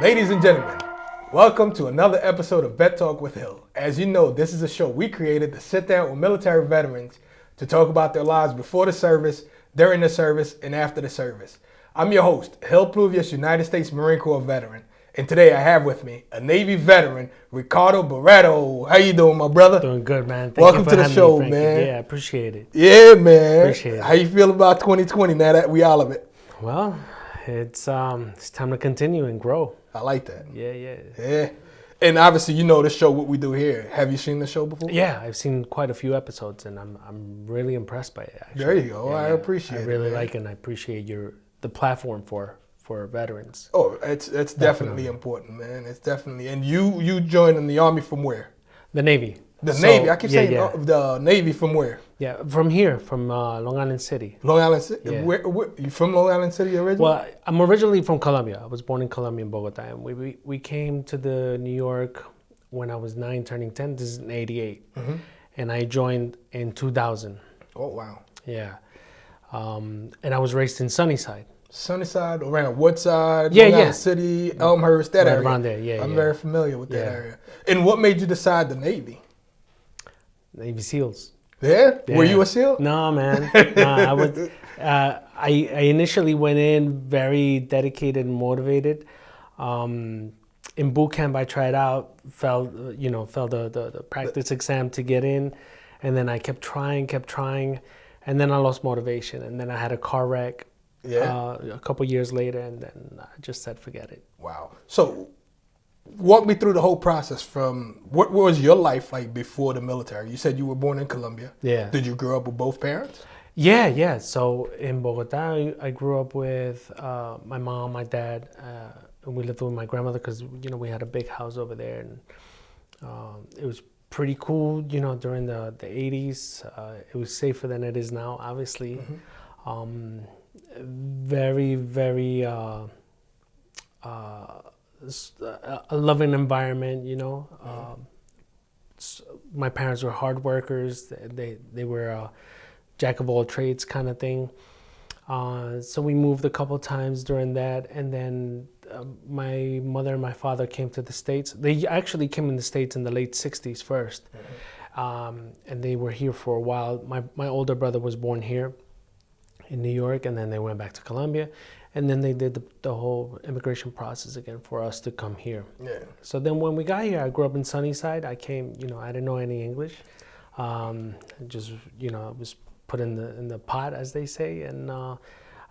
Ladies and gentlemen, welcome to another episode of Vet Talk with Hill. As you know, this is a show we created to sit down with military veterans to talk about their lives before the service, during the service, and after the service. I'm your host, Hill Pluvius, United States Marine Corps veteran, and today I have with me a Navy veteran, Ricardo Barreto. How you doing, my brother? Doing good, man. Welcome to the show, man. Yeah, I appreciate it. Yeah, man. Appreciate it. How you feel about 2020 now that we all of it? Well, it's time to continue and grow. I like that. Yeah. And obviously, you know the show, what we do here. Have you seen the show before? Yeah, I've seen quite a few episodes, and I'm really impressed by it. Actually. There you go. I appreciate it. I really like it, and I appreciate the platform for veterans. Oh, it's definitely important, man. It's definitely. And you joined in the Army from where? The Navy. Navy. I keep saying the Navy from where? Yeah, from here, from Long Island City. Long Island City? Yeah. Where you from Long Island City originally? Well, I'm originally from Colombia. I was born in Colombia, in Bogota. And we came to the New York when I was 9, turning 10. This is in 88. Mm-hmm. And I joined in 2000. Oh, wow. Yeah. And I was raised in Sunnyside. Sunnyside, around Woodside, Long Island City, Elmhurst, that area. Around there, yeah. I'm very familiar with that area. And what made you decide the Navy? Navy SEALs. Yeah? Were you a SEAL? No, man. No, I was. I initially went in very dedicated and motivated. In boot camp, I tried out, failed the practice exam to get in, and then I kept trying, and then I lost motivation, and then I had a car wreck. Yeah. A couple years later, and then I just said, forget it. Wow. So, walk me through the whole process from what was your life like before the military? You said you were born in Colombia. Yeah. Did you grow up with both parents? Yeah. So in Bogota, I grew up with my mom, my dad, and we lived with my grandmother because we had a big house over there, and it was pretty cool. During the 80s, it was safer than it is now, obviously. Mm-hmm. Very, very a loving environment, my parents were hard workers. They were jack of all trades kind of thing. So we moved a couple times during that, and then my mother and my father came to the States. They actually came in the States in the late 60s first. Mm-hmm. And they were here for a while. My older brother was born here in New York, and then they went back to Colombia, and then they did the whole immigration process again for us to come here. Yeah. So then when we got here, I grew up in Sunnyside. I came, I didn't know any English. Just, I was put in the pot, as they say, and I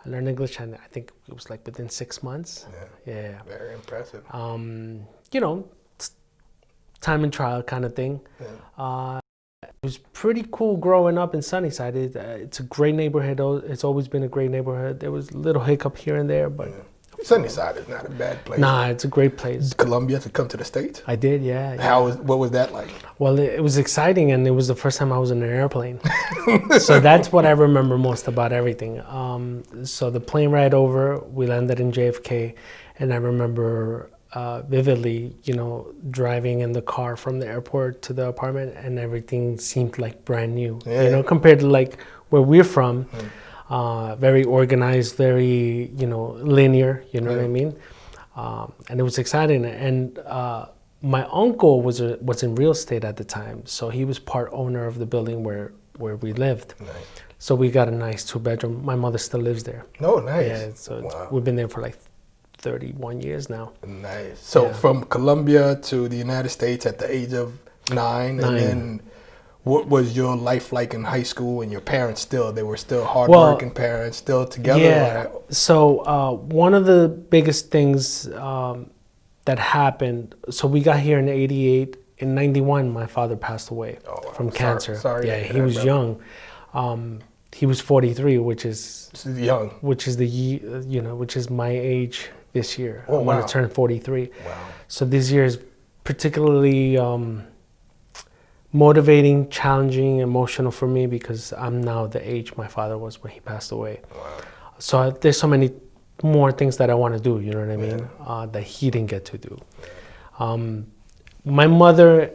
learned English, and I think it was like within 6 months. Yeah. Very impressive. Time and trial kind of thing. Yeah. It was pretty cool growing up in Sunnyside. It's a great neighborhood. It's always been a great neighborhood. There was a little hiccup here and there, but Sunnyside is not a bad place. Nah, it's a great place. Colombia to come to the States? I did, yeah. What was that like? Well, it was exciting, and it was the first time I was in an airplane. So that's what I remember most about everything. So the plane ride over, we landed in JFK, and I remember vividly, driving in the car from the airport to the apartment, and everything seemed like brand new, compared to like where we're from. Very organized, very, linear, what I mean? And it was exciting. And my uncle was in real estate at the time, so he was part owner of the building where we lived. Nice. So we got a nice 2-bedroom. My mother still lives there. Oh, nice. Yeah, so we've been there for like 31 years now. Nice. So from Colombia to the United States at the age of 9, and then what was your life like in high school? And your parents they were still hardworking parents, still together? Yeah. So one of the biggest things that happened, so we got here in 88. In 91, my father passed away from cancer. Sorry. Yeah, he was young. He was 43, which is young. Which is which is my age this year. Oh, I'm going to turn 43. Wow. So this year is particularly motivating, challenging, emotional for me because I'm now the age my father was when he passed away. Wow. So there's so many more things that I want to do, you know what I mean, that he didn't get to do. My mother,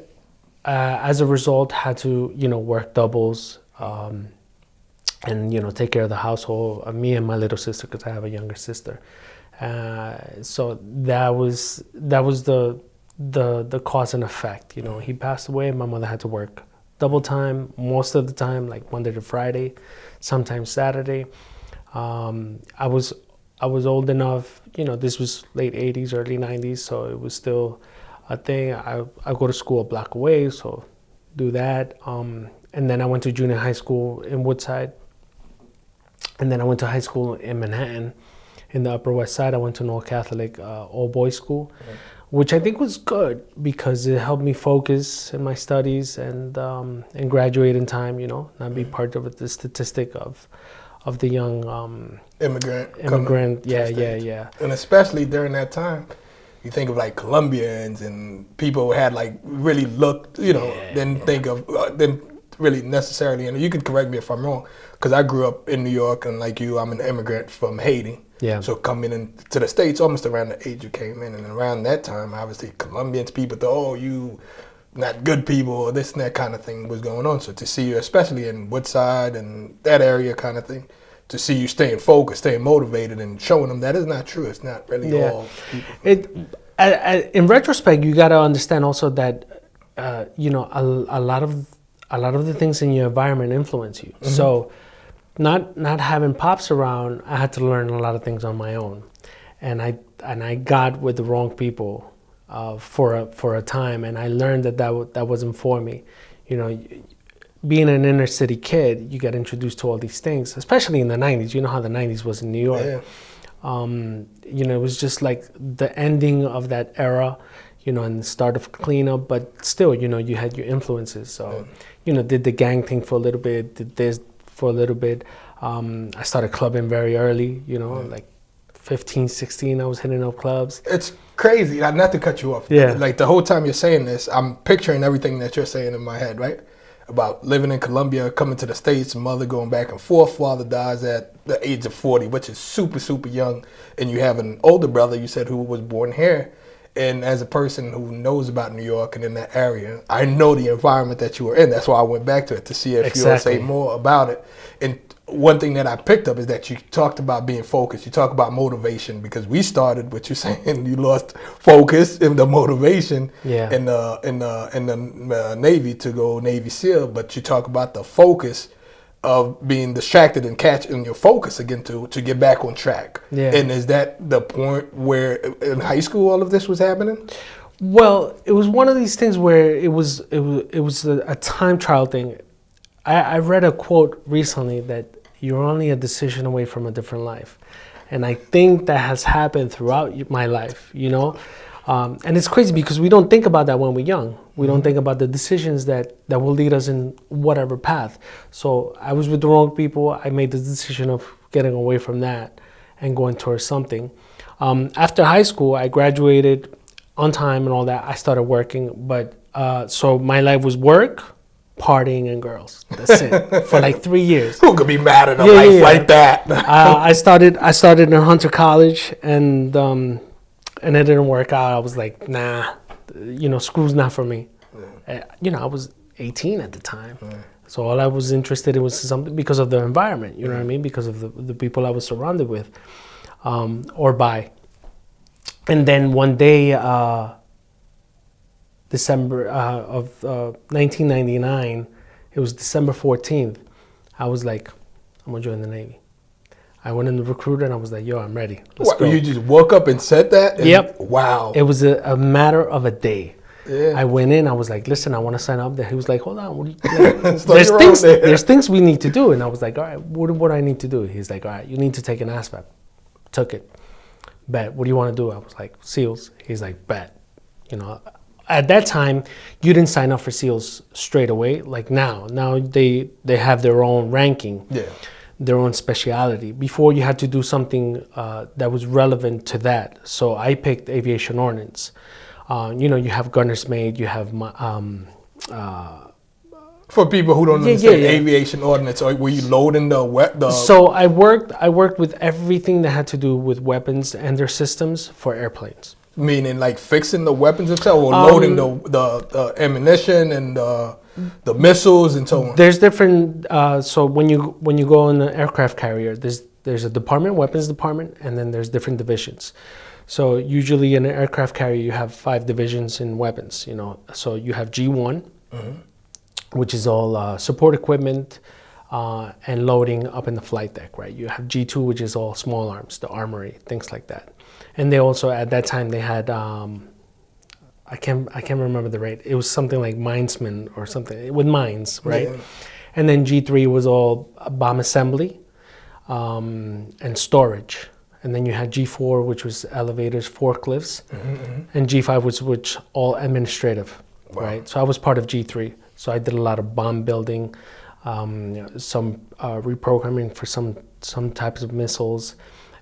as a result, had to, work doubles and, take care of the household, me and my little sister, because I have a younger sister. So that was the cause and effect. You know, he passed away. My mother had to work double time most of the time, like Monday to Friday, sometimes Saturday. I was old enough. You know, this was late '80s, early '90s, so it was still a thing. I go to school a block away, so do that. And then I went to junior high school in Woodside. And then I went to high school in Manhattan, in the Upper West Side. I went to an all-Catholic, all-boys school, which I think was good because it helped me focus in my studies and graduate in time, you know, not be part of the statistic of the young immigrant. Yeah. And especially during that time, you think of like Colombians and people who had like really looked, you know, didn't really necessarily, and you can correct me if I'm wrong, because I grew up in New York, and like you, I'm an immigrant from Haiti. Yeah. So coming into the States almost around the age you came in, and around that time, obviously Colombians, people thought, oh, you not good people, or this and that kind of thing was going on. So to see you, especially in Woodside and that area kind of thing, to see you staying focused, staying motivated, and showing them that is not true. It's not really all people. In retrospect, you got to understand also that you know, a lot of the things in your environment influence you. Mm-hmm. So not having pops around, I had to learn a lot of things on my own, and I got with the wrong people for a time, and I learned that wasn't for me. You know, being an inner city kid, you get introduced to all these things, especially in the 90s. You know how the 90s was in New York. Yeah. You know, it was just like the ending of that era, you know, and the start of cleanup, but still, you know, you had your influences. So, you know, did the gang thing for a little bit, did this for a little bit. I started clubbing very early, you know, like 15, 16, I was hitting up clubs. It's crazy, not to cut you off. Yeah. Like the whole time you're saying this, I'm picturing everything that you're saying in my head, right? About living in Colombia, coming to the States, mother going back and forth, father dies at the age of 40, which is super, super young. And you have an older brother, you said, who was born here. And as a person who knows about New York and in that area, I know the environment that you were in. That's why I went back to it, to see if you'll say more about it. And one thing that I picked up is that you talked about being focused. You talk about motivation, because we started with you saying you lost focus in the motivation in the Navy to go Navy SEAL. But you talk about the focus of being distracted and catching your focus again to get back on track. Yeah. And is that the point where in high school all of this was happening? Well, it was one of these things where it was a time trial thing. I read a quote recently that you're only a decision away from a different life. And I think that has happened throughout my life, you know? And it's crazy because we don't think about that when we're young. We don't think about the decisions that will lead us in whatever path. So I was with the wrong people. I made the decision of getting away from that and going towards something. After high school, I graduated on time and all that. I started working, but so my life was work, partying, and girls. That's it for like 3 years. Who could be mad at a life like that? I started in Hunter College, and it didn't work out. I was like, nah, you know, school's not for me. You know, I was 18 at the time. So all I was interested in was something because of the environment, you know what I mean? Because of the people I was surrounded with or by. And then one day, December of 1999, it was December 14th, I was like, I'm gonna join the Navy. I went in the recruiter and I was like, yo, I'm ready. Let's go. You just woke up and said that? Yep. Wow. It was a matter of a day. Yeah. I went in, I was like, listen, I want to sign up there. He was like, hold on. What do you, there's things we need to do. And I was like, all right, what do I need to do? He's like, all right, you need to take an ASVAB. Took it. Bet. What do you want to do? I was like, SEALs. He's like, bet. You know, at that time, you didn't sign up for SEALs straight away. Like now they have their own ranking. Yeah. Their own speciality. Before, you had to do something that was relevant to that. So I picked aviation ordnance. You know, you have gunner's mate, you have for people who don't understand aviation ordnance, or were you loading the So I worked with everything that had to do with weapons and their systems for airplanes. Meaning like fixing the weapons itself, or loading the ammunition and the missiles and so on. There's different. So when you go on an aircraft carrier, there's There's a department, weapons department, and then there's different divisions. So usually in an aircraft carrier, you have 5 divisions in weapons. So you have G1, which is all support equipment and loading up in the flight deck, right? You have G2, which is all small arms, the armory, things like that. And they also, at that time, they had I can't remember the rate. It was something like minesman or something with mines, right? Yeah. And then G3 was all bomb assembly and storage. And then you had G4, which was elevators, forklifts, and G5 was which all administrative, right? So I was part of G3. So I did a lot of bomb building, some reprogramming for some types of missiles,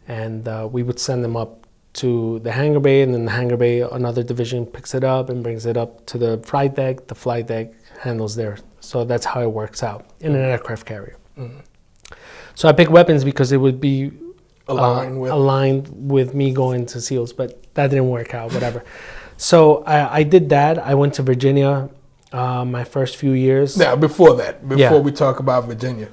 and we would send them up to the hangar bay, and then the hangar bay, another division picks it up and brings it up to the flight deck. The flight deck handles there. So that's how it works out in an aircraft carrier. So I picked weapons because it would be aligned with me going to SEALs, but that didn't work out, whatever. So I did that. I went to Virginia my first few years. Now, before we talk about Virginia,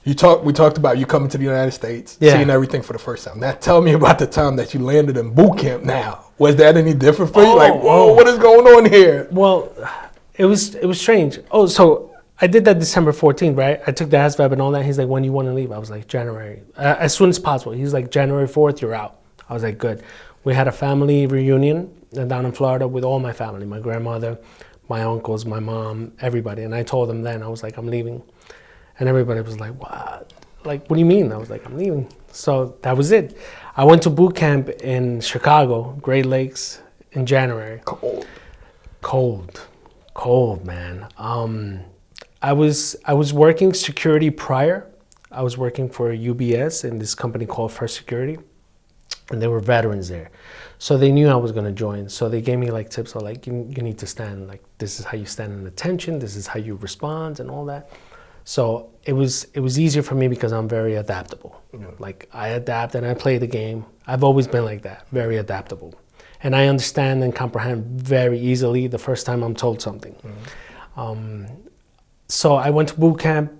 we talked about you coming to the United States, seeing everything for the first time. Now, tell me about the time that you landed in boot camp now. Was that any different for you? Whoa, what is going on here? Well, it was strange. So I did that December 14th, right? I took the ASVAB and all that. He's like, when do you want to leave? I was like, January. As soon as possible. He's like, January 4th, you're out. I was like, good. We had a family reunion down in Florida with all my family, my grandmother, my uncles, my mom, everybody. And I told them then, I was like, I'm leaving. And everybody was like, what? Like, what do you mean? I was like, I'm leaving. So that was it. I went to boot camp in Chicago, Great Lakes, in January. Cold, man. I was working security prior. I was working for UBS in this company called First Security, and there were veterans there. So they knew I was going to join. So they gave me like tips of like, you need to stand, like this is how you stand in attention, this is how you respond and all that. So it was easier for me because I'm very adaptable. Like I adapt and I play the game. I've always been like that, very adaptable. And I understand and comprehend very easily the first time I'm told something. So I went to boot camp,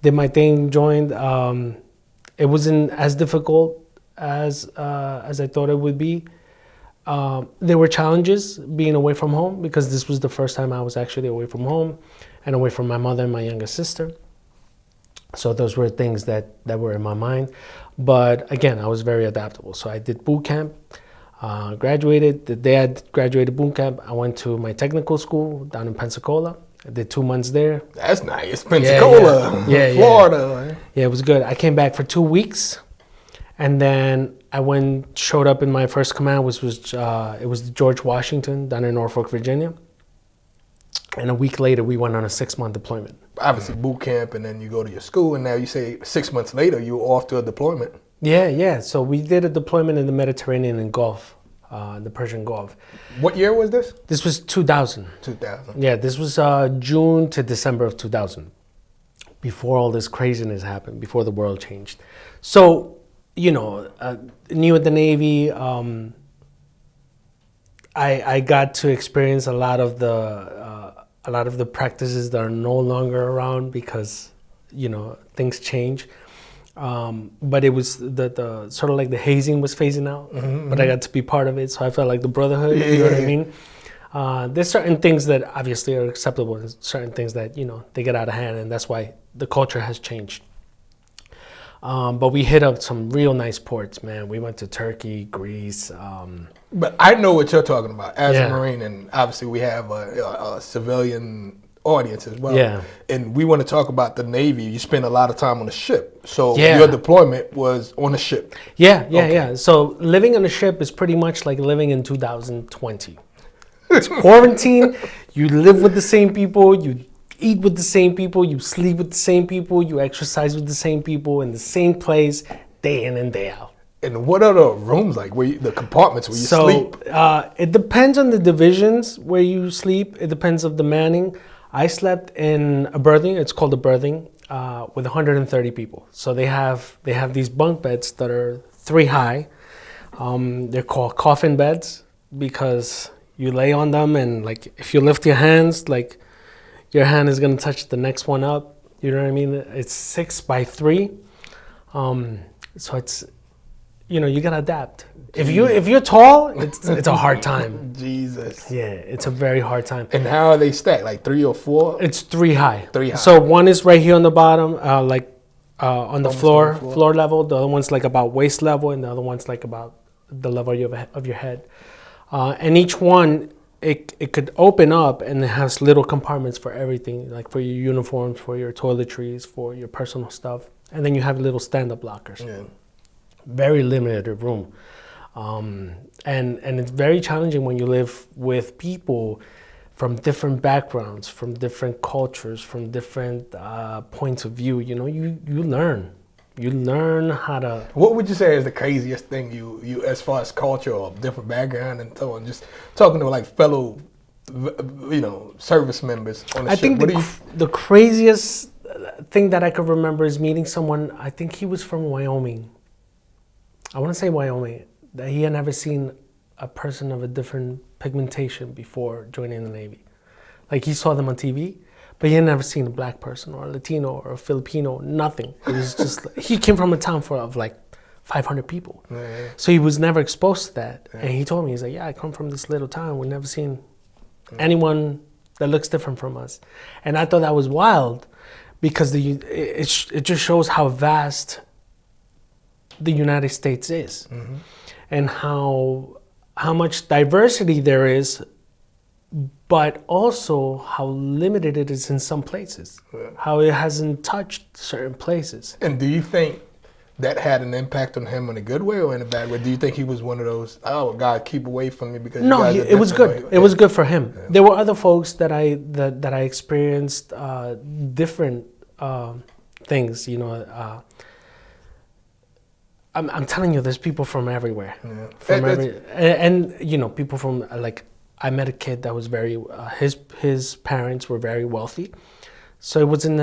did my thing, joined. It wasn't as difficult as I thought it would be. There were challenges being away from home because this was the first time I was actually away from home and away from my mother and my younger sister. So those were things that were in my mind. But again, I was very adaptable. So I did boot camp, graduated. The day I graduated boot camp, I went to my technical school down in Pensacola. I did 2 months there. That's nice. Pensacola, Florida. Yeah, it was good. I came back for 2 weeks. And then I showed up in my first command, which was it was the George Washington down in Norfolk, Virginia. And a week later, we went on a 6-month deployment. Obviously, boot camp, and then you go to your school, and now you say 6 months later, you're off to a deployment. Yeah. So we did a deployment in the Mediterranean and Gulf, the Persian Gulf. What year was this? This was 2000. 2000. Yeah, this was June to December of 2000, before all this craziness happened, before the world changed. So, new at the Navy, I got to experience a lot of the practices that are no longer around because, things change. But it was the sort of like the hazing was phasing out, but I got to be part of it, so I felt like the brotherhood. You know what I mean? There's certain things that obviously are acceptable, and certain things that they get out of hand, and that's why the culture has changed. But we hit up some real nice ports, man. We went to Turkey, Greece. But I know what you're talking about as a Marine, and obviously we have a civilian audience as well. Yeah. And we want to talk about the Navy. You spent a lot of time on the ship. So your deployment was on a ship. Yeah. So living on a ship is pretty much like living in 2020. It's quarantine. You live with the same people. You eat with the same people, you sleep with the same people, you exercise with the same people in the same place, day in and day out. And what are the rooms like, the compartments where you sleep? It depends on the divisions where you sleep. It depends on the manning. I slept in a berthing, it's called a berthing, with 130 people. So they have these bunk beds that are 3 high. They're called coffin beds because you lay on them and like if you lift your hands, like your hand is going to touch the next one up. You know what I mean? It's 6 by 3. So it's, you gotta adapt. If you're tall, it's a hard time. Jesus. Yeah, it's a very hard time. And how are they stacked? Like 3 or 4? It's 3 high. 3 high. So one is right here on the bottom, on the Almost floor, on the floor. floor level. The other one's like about waist level, and the other one's like about the level of your head. And each one, it could open up, and it has little compartments for everything, like for your uniforms, for your toiletries, for your personal stuff. And then you have little stand-up lockers. Yeah. Very limited room. And it's very challenging when you live with people from different backgrounds, from different cultures, from different points of view. You learn how to. What would you say is the craziest thing you as far as culture or different background and so on? Just talking to like fellow, service members on the ship. I think the craziest thing that I could remember is meeting someone. I think he was from Wyoming. I want to say Wyoming. That he had never seen a person of a different pigmentation before joining the Navy. Like he saw them on TV, but he had never seen a black person or a Latino or a Filipino, nothing. It was just, he came from a town of like 500 people. Yeah. So he was never exposed to that. Yeah. And he told me, he's like, yeah, I come from this little town. We've never seen anyone that looks different from us. And I thought that was wild because it just shows how vast the United States is. Mm-hmm. And how much diversity there is, but also how limited it is in some places. Yeah. How it hasn't touched certain places. And do you think that had an impact on him in a good way or in a bad way? Do you think he was one of those, oh God, keep away from me because no, it was good. It was good for him. Yeah. There were other folks that I experienced different things. I'm telling you, there's people from everywhere. Yeah. And people from like, I met a kid that was very, his parents were very wealthy, so it wasn't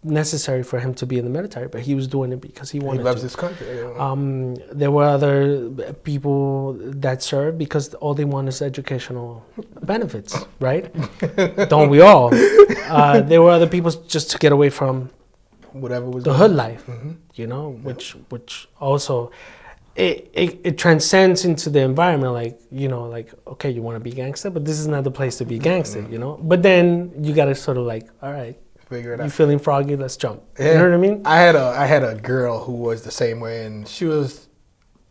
necessary for him to be in the military, but he was doing it because he wanted to. He loves his country. Yeah. There were other people that served because all they want is educational benefits, right? Don't we all? There were other people just to get away from whatever was the hood life, which also it transcends into the environment. Like okay, you want to be gangster, but this is not the place to be gangster, But then you gotta sort of like, all right, figure it out. You feeling froggy? Let's jump. Yeah. You know what I mean? I had a girl who was the same way, and she was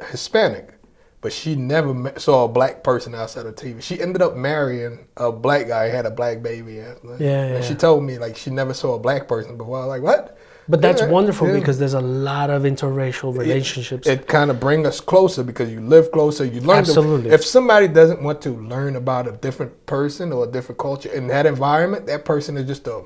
Hispanic, but she never saw a black person outside of TV. She ended up marrying a black guy, had a black baby. And she told me like she never saw a black person before. I was like, what? But that's wonderful because there's a lot of interracial relationships. It kind of brings us closer because you live closer. You learn. Absolutely. If somebody doesn't want to learn about a different person or a different culture in that environment, that person is just a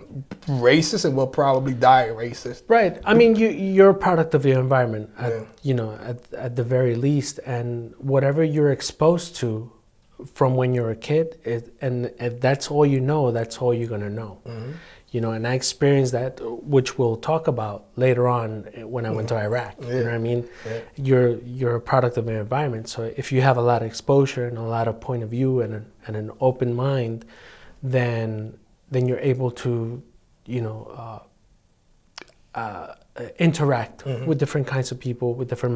racist and will probably die a racist. Right. I mean, you're a product of your environment, at the very least. And whatever you're exposed to from when you're a kid, and if that's all you know, that's all you're going to know. Mm-hmm. And I experienced that, which we'll talk about later on when I went to Iraq. Yeah. You know what I mean? Yeah. You're a product of your environment. So if you have a lot of exposure and a lot of point of view and an open mind, then you're able to, interact with different kinds of people, with different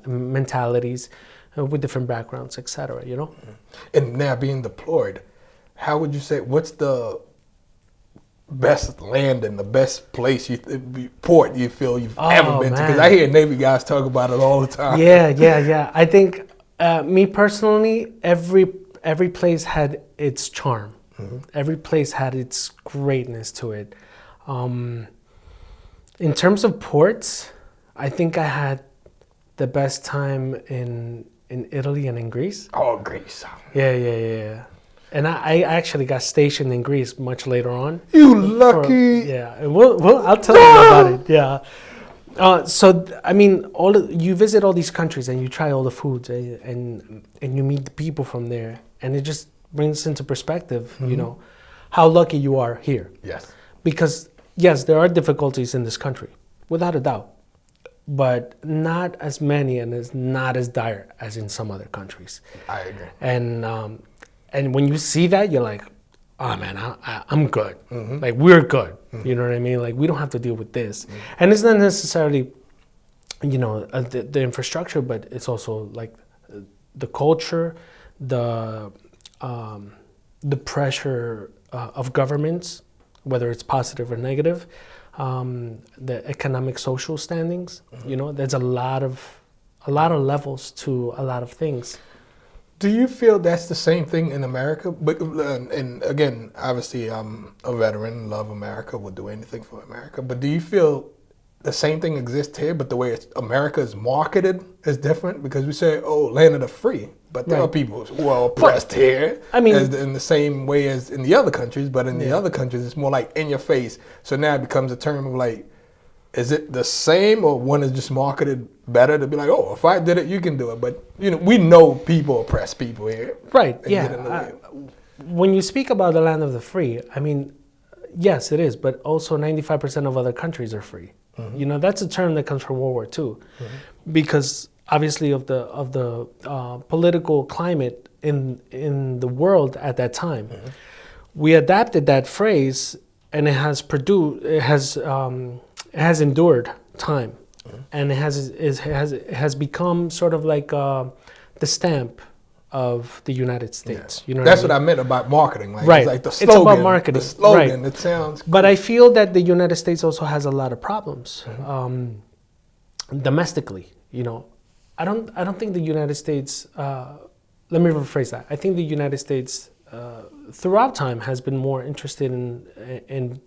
mentalities, with different backgrounds, etc. And now being deployed, how would you say? What's the best land and the best place port you feel you've ever been to? Because I hear Navy guys talk about it all the time. Yeah. I think me personally, every place had its charm. Mm-hmm. Every place had its greatness to it. In terms of ports, I think I had the best time in Italy and in Greece. Oh, Greece. Yeah. And I actually got stationed in Greece much later on. You lucky. I'll tell you about it. Yeah. So I mean, you visit all these countries and you try all the foods and you meet the people from there, and it just brings into perspective, how lucky you are here. Yes. Because yes, there are difficulties in this country, without a doubt, but not as many and not as dire as in some other countries. I agree. And when you see that, you're like, oh man, I'm good. Like we're good. You know what I mean? Like we don't have to deal with this. And it's not necessarily, the infrastructure, but it's also like the culture, the pressure of governments, whether it's positive or negative, the economic social standings. There's a lot of levels to a lot of things. Do you feel that's the same thing in America? But and again, obviously, I'm a veteran, love America, would do anything for America. But do you feel the same thing exists here, but the way America is marketed is different? Because we say, "Oh, land of the free," but there are people who are oppressed here. I mean, in the same way as in the other countries. But in the other countries, it's more like in your face. So now it becomes a term of like, is it the same, or one is just marketed better to be like, oh, if I did it, you can do it? But we know people oppress people here, right? Yeah. When you speak about the land of the free, I mean, yes, it is, but also 95% of other countries are free. That's a term that comes from World War II, because obviously of the political climate in the world at that time, we adapted that phrase, and it has endured time, and it has become sort of like the stamp of the United States. That's what I meant about marketing. Like, right. It's like the slogan. It's about marketing. The slogan. Right. It sounds cool. But I feel that the United States also has a lot of problems domestically. I don't think the United States. Let me rephrase that. I think the United States throughout time has been more interested in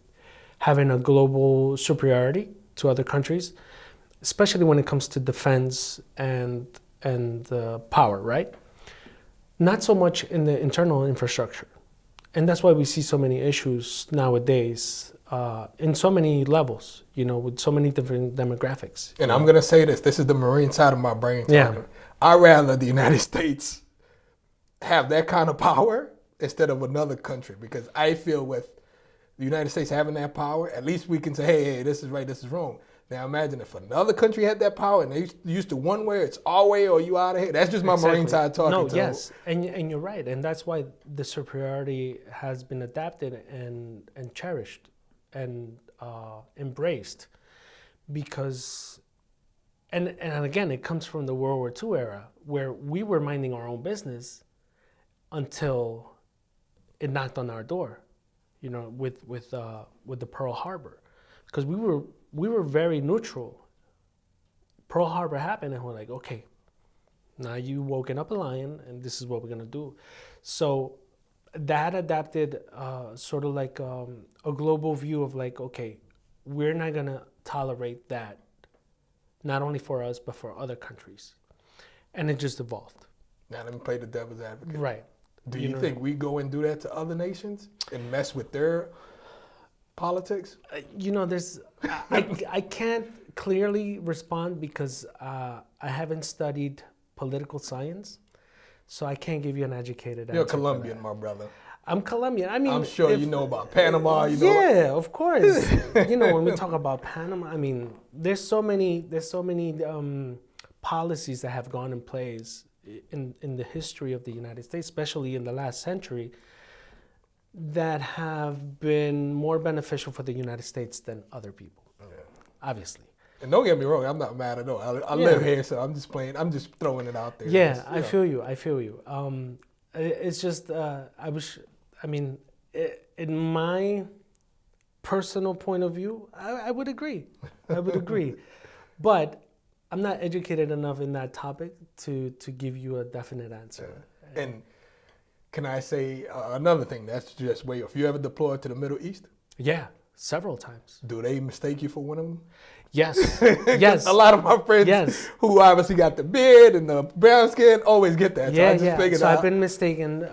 having a global superiority to other countries, especially when it comes to defense and power, right? Not so much in the internal infrastructure. And that's why we see so many issues nowadays in so many levels, with so many different demographics. And I'm going to say this is the Marine side of my brain talking. Yeah. I'd rather the United States have that kind of power instead of another country, because I feel with the United States having that power, at least we can say, hey, this is right, this is wrong. Now imagine if another country had that power and they used to one way, it's our way or you out of here. That's just my Marine side talking. No, yes, and you're right, and that's why the superiority has been adapted and cherished and embraced, because, and again, it comes from the World War II era, where we were minding our own business until it knocked on our door, with the Pearl Harbor, because we were very neutral. Pearl Harbor happened, and we're like, okay, now you woken up a lion, and this is what we're gonna do. So that adapted sort of like a global view of like, okay, we're not gonna tolerate that, not only for us but for other countries, and it just evolved. Now let me play the devil's advocate. Right. Do you think we go and do that to other nations and mess with their politics? I can't clearly respond because I haven't studied political science, so I can't give you an educated answer. You're Colombian, my brother. I'm Colombian. I mean, I'm sure you know about Panama. Yeah, of course. When we talk about Panama, I mean, there's so many policies that have gone in place in the history of the United States, especially in the last century, that have been more beneficial for the United States than other people. Obviously. And don't get me wrong, I'm not mad at all. I live here, so I'm just playing. I'm just throwing it out there. Yeah, I feel you. It's just in my personal point of view, I would agree. But I'm not educated enough in that topic to give you a definite answer. Yeah. And can I say another thing? That's just way off. You ever deployed to the Middle East? Yeah, several times. Do they mistake you for one of them? Yes. Yes. A lot of my friends who obviously got the beard and the brown skin always get that. So I've been mistaken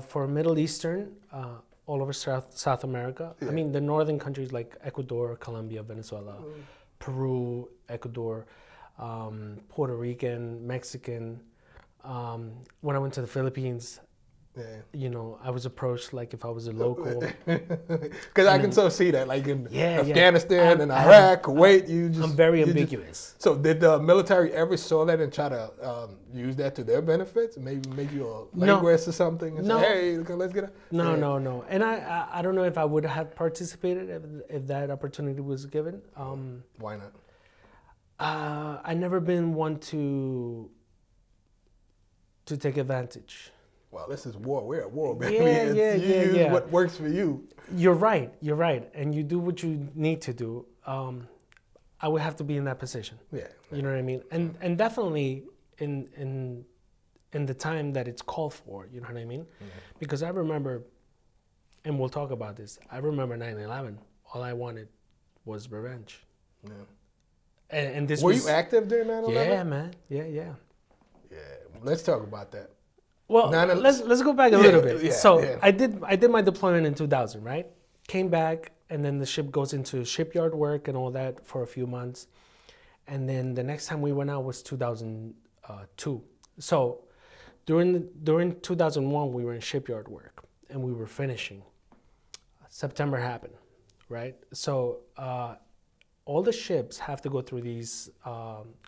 for Middle Eastern all over South America. Yeah. I mean, the northern countries like Ecuador, Colombia, Venezuela, Peru, Ecuador, Puerto Rican, Mexican. When I went to the Philippines, Yeah. I was approached like if I was a local. Because I can so see that, like in Afghanistan and I Iraq, Kuwait, I'm very ambiguous. So did the military ever saw that and try to use that to their benefits? Maybe make you a linguist or something and say, hey, let's get it? No. And I don't know if I would have participated if that opportunity was given. Why not? I never been one to take advantage. Well, this is war. We're at war, baby. You use what works for you. You're right. And you do what you need to do. I would have to be in that position. Yeah. You know what I mean? And definitely in the time that it's called for, you know what I mean? Mm-hmm. Because I remember, and we'll talk about this, I remember 9/11. All I wanted was revenge. Yeah. And this Were you active during 9/11? Yeah, man. Yeah. Yeah. Let's talk about that. Well, let's go back a little bit. I did my deployment in 2000, right? Came back, and then the ship goes into shipyard work and all that for a few months, and then the next time we went out was 2002. So during 2001 we were in shipyard work and we were finishing. September happened, right? So all the ships have to go through these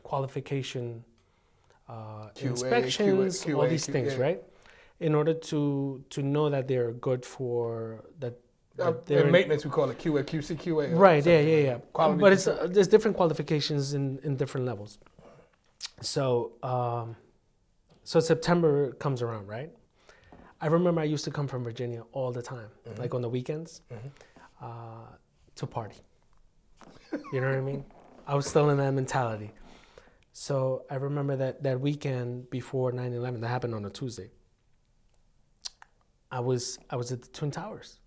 qualification. Inspections, QA, all these things, right? In order to know that they're good for that. In maintenance, we call it QA, QC, QA. Right? Yeah. But there's different qualifications in different levels. So September comes around, right? I remember I used to come from Virginia all the time, mm-hmm. like on the weekends, mm-hmm. To party. You know what I mean? I was still in that mentality. So I remember that weekend before 9/11, that happened on a Tuesday. I was at the Twin Towers.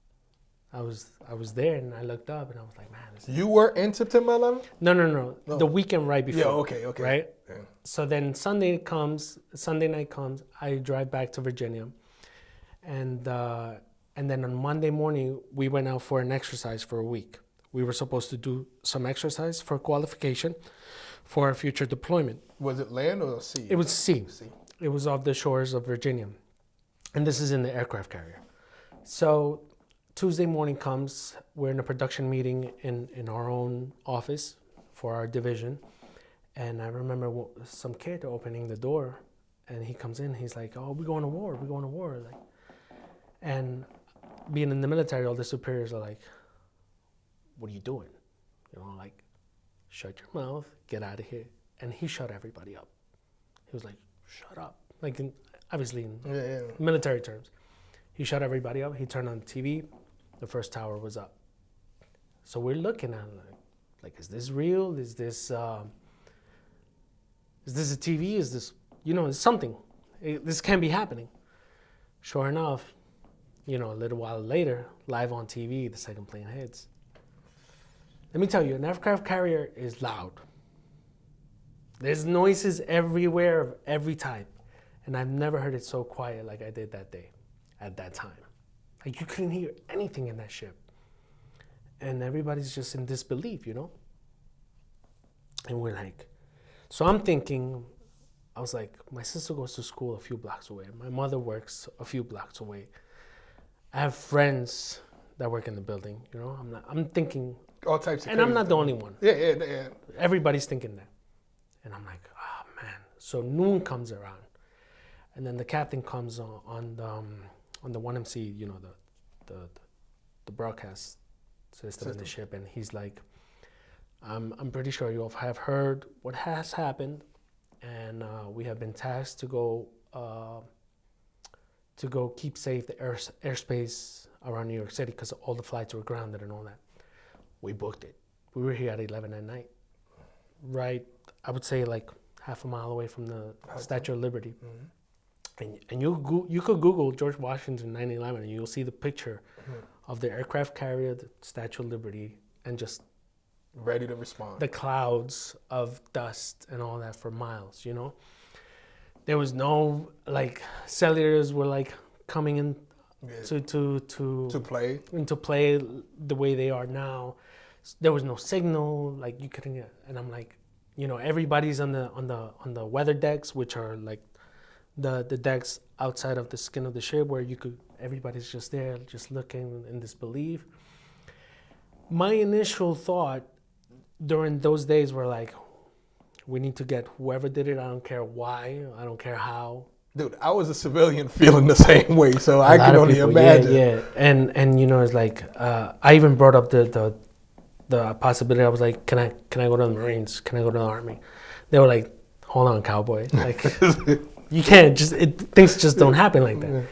I was there and I looked up and I was like, man. You were in September 11th? No. The weekend right before. Yeah, okay. Right? Yeah. So then Sunday night comes, I drive back to Virginia. And then on Monday morning, we went out for an exercise for a week. We were supposed to do some exercise for qualification for our future deployment. Was it land or sea? It was sea. It was off the shores of Virginia. And this is in the aircraft carrier. So Tuesday morning comes, we're in a production meeting in our own office for our division. And I remember some kid opening the door and he comes in, he's like, oh, we're going to war. Like, and being in the military, all the superiors are like, what are you doing? Like, shut your mouth, get out of here. And he shut everybody up. He was like, shut up. Like, obviously in military terms. He shut everybody up. He turned on the TV. The first tower was up. So we're looking at it like, is this real? Is this a TV? Is this, it's something. This can't be happening. Sure enough, a little while later, live on TV, the second plane hits. Let me tell you, an aircraft carrier is loud. There's noises everywhere of every type. And I've never heard it so quiet like I did that day, at that time. Like you couldn't hear anything in that ship. And everybody's just in disbelief, And we're like, so I'm thinking, I was like, my sister goes to school a few blocks away. My mother works a few blocks away. I have friends that work in the building, I'm thinking, all types of and I'm not the only one. Yeah. Everybody's thinking that. And I'm like, oh man. So noon comes around. And then the captain comes on the 1MC, the broadcast system in the ship, and he's like, I'm pretty sure you all have heard what has happened, and we have been tasked to go keep safe the airspace around New York City because all the flights were grounded and all that. We booked it. We were here at 11 at night. Right, I would say like half a mile away from the Statue of Liberty. Mm-hmm. And you could Google George Washington 9/11 and you'll see the picture of the aircraft carrier, the Statue of Liberty, and just ready to respond. The clouds of dust and all that for miles, There was no cellulars were coming in to play the way they are now. There was no signal, you couldn't get, and I'm like, everybody's on the weather decks, which are the decks outside of the skin of the ship where everybody's just there, just looking in disbelief. My initial thought during those days were like, we need to get whoever did it. I don't care why. I don't care how. Dude, I was a civilian feeling the same way, so I can only imagine. Yeah. And it's like, I even brought up the possibility. I was like, can I go to the Marines? Can I go to the Army? They were like, hold on, cowboy. Like, you can't things just don't happen like that. Yeah.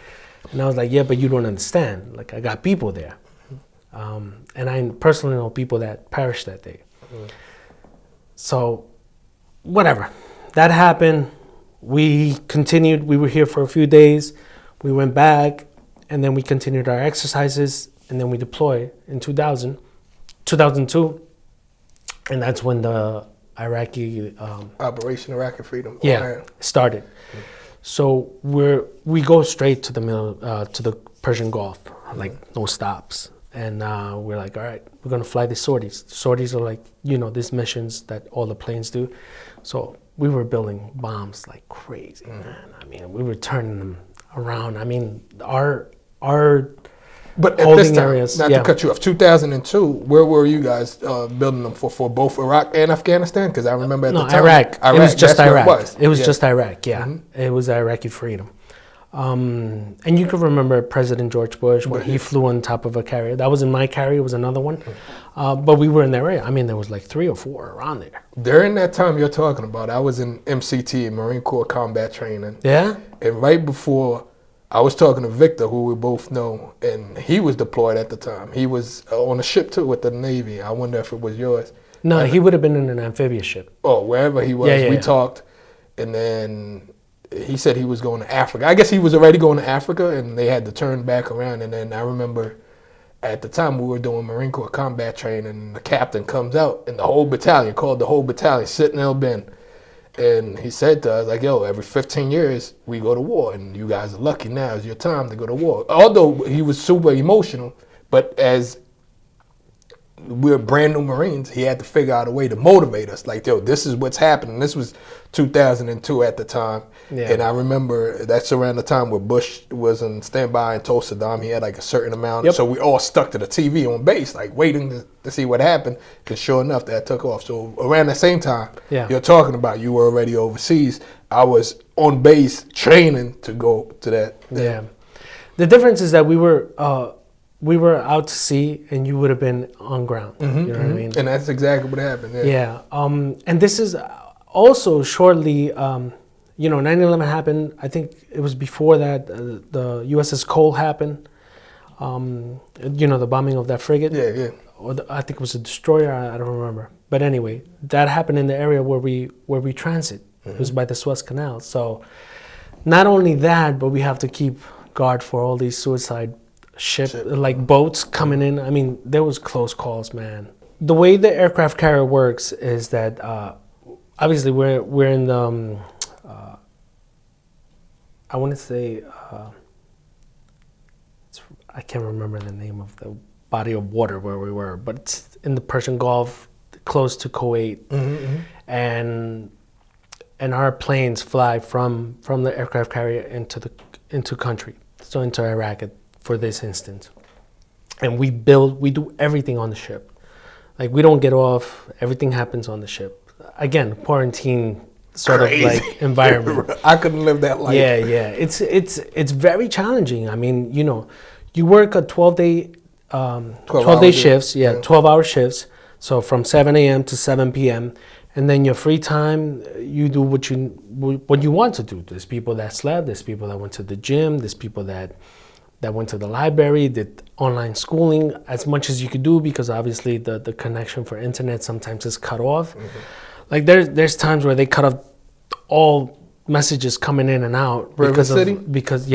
And I was like, yeah, but you don't understand. Like, I got people there. And I personally know people that perished that day. So, whatever. That happened. We continued. We were here for a few days. We went back, and then we continued our exercises, and then we deployed in 2002. And that's when the Iraqi... Operation Iraqi Freedom. Started. So we go straight to the Persian Gulf, like no stops. And we're like, all right, we're going to fly the sorties. Sorties are like, these missions that all the planes do. So we were building bombs like crazy, man. I mean, we were turning them around. I mean, our but at this time, areas, not to cut you off, 2002, where were you guys building them for both Iraq and Afghanistan? Because I remember at the time. Iraq. It was just Iraq. It was just Iraq, yeah. Mm-hmm. It was Iraqi freedom. And you can remember President George Bush when he flew on top of a carrier. That wasn't my carrier, it was another one. But we were in that area. I mean, there was like 3 or 4 around there. During that time you're talking about, I was in MCT, Marine Corps Combat Training. Yeah? And right before, I was talking to Victor, who we both know, and he was deployed at the time. He was on a ship too with the Navy. I wonder if it was yours. No, he would have been in an amphibious ship. Oh, wherever he was, we talked. And then he said he was going to Africa. I guess he was already going to Africa, and they had to turn back around. And then I remember at the time we were doing Marine Corps Combat Training, and the captain comes out, and the whole battalion, sitting in El Ben. And he said to us, like, yo, every 15 years, we go to war, and you guys are lucky now. It's your time to go to war. Although he was super emotional, but as we're brand new Marines, he had to figure out a way to motivate us. Like, yo, this is what's happening. This was 2002 at the time. Yeah. And I remember that's around the time where Bush was on standby and told Saddam he had like a certain amount. Yep. So we all stuck to the TV on base, like waiting to see what happened. Because sure enough, that took off. So around the same time you're talking about, you were already overseas. I was on base training to go to that. Yeah. The difference is that we were out to sea, and you would have been on ground. Mm-hmm, you know what I mean? And that's exactly what happened. Yeah. And this is also shortly, 9/11 happened. I think it was before that. The USS Cole happened. The bombing of that frigate. Yeah. Or I think it was a destroyer. I don't remember. But anyway, that happened in the area where we transit. Mm-hmm. It was by the Suez Canal. So not only that, but we have to keep guard for all these suicide like boats coming in. I mean, there was close calls, man. The way the aircraft carrier works is that obviously we're in the I want to say I can't remember the name of the body of water where we were, but it's in the Persian Gulf, close to Kuwait. Mm-hmm. And our planes fly from the aircraft carrier into country, so into Iraq for this instance. And we do everything on the ship. Like, we don't get off, everything happens on the ship. Again, quarantine sort of like environment. I couldn't live that life. Yeah. It's very challenging. I mean, you work a 12-day 12-day shifts, 12-hour shifts. So from 7 a.m. to 7 p.m. And then your free time, you do what you want to do. There's people that slept, there's people that went to the gym, there's people that went to the library, did online schooling as much as you could do, because obviously the connection for internet sometimes is cut off. Mm-hmm. Like there's times where they cut off all messages coming in and out. River City? Because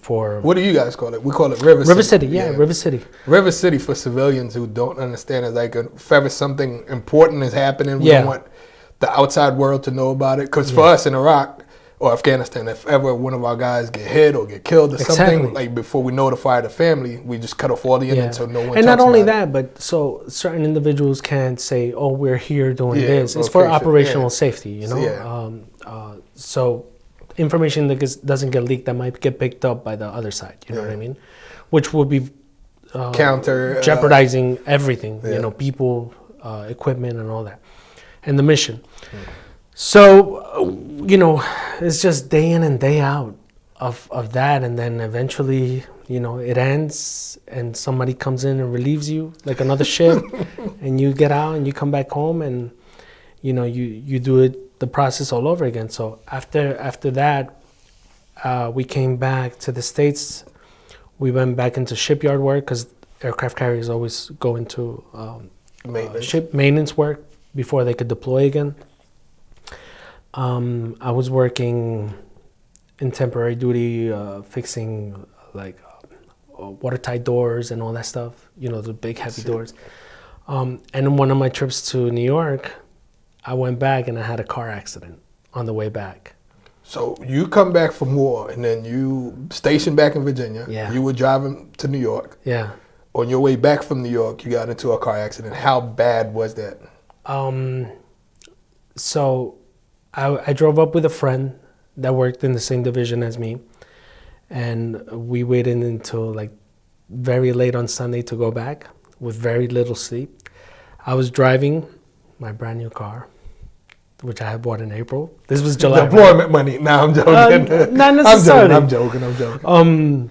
for... What do you guys call it? We call it River City. River City, River City. River City, for civilians who don't understand, is like if ever something important is happening, we don't want the outside world to know about it. Because for us in Iraq or Afghanistan, if ever one of our guys get hit or get killed or something, like before we notify the family, we just cut off all the internet so no one And talks not only about that, but so certain individuals can't say, oh, we're here doing this. It's for operational safety, So information that doesn't get leaked that might get picked up by the other side. You know what I mean? Which would be counter jeopardizing everything. You know, people, equipment, and all that, and the mission. So you know, it's just day in and day out of that, and then eventually, you know, it ends and somebody comes in and relieves you like another ship, and you get out and you come back home, and you know, you do the process all over again. So after that, we came back to the States. We went back into shipyard work because aircraft carriers always go into ship maintenance work before they could deploy again. I was working in temporary duty, fixing like watertight doors and all that stuff, you know, the big heavy doors. And in one of my trips to New York, I went back and I had a car accident on the way back. So you come back from war and then you stationed back in Virginia. Yeah. You were driving to New York. Yeah. On your way back from New York, you got into a car accident. How bad was that? So I drove up with a friend that worked in the same division as me, and we waited until like very late on Sunday to go back with very little sleep. I was driving my brand new car, which I had bought in April. This was July. Deployment money. No, I'm joking. Not necessarily. I'm joking.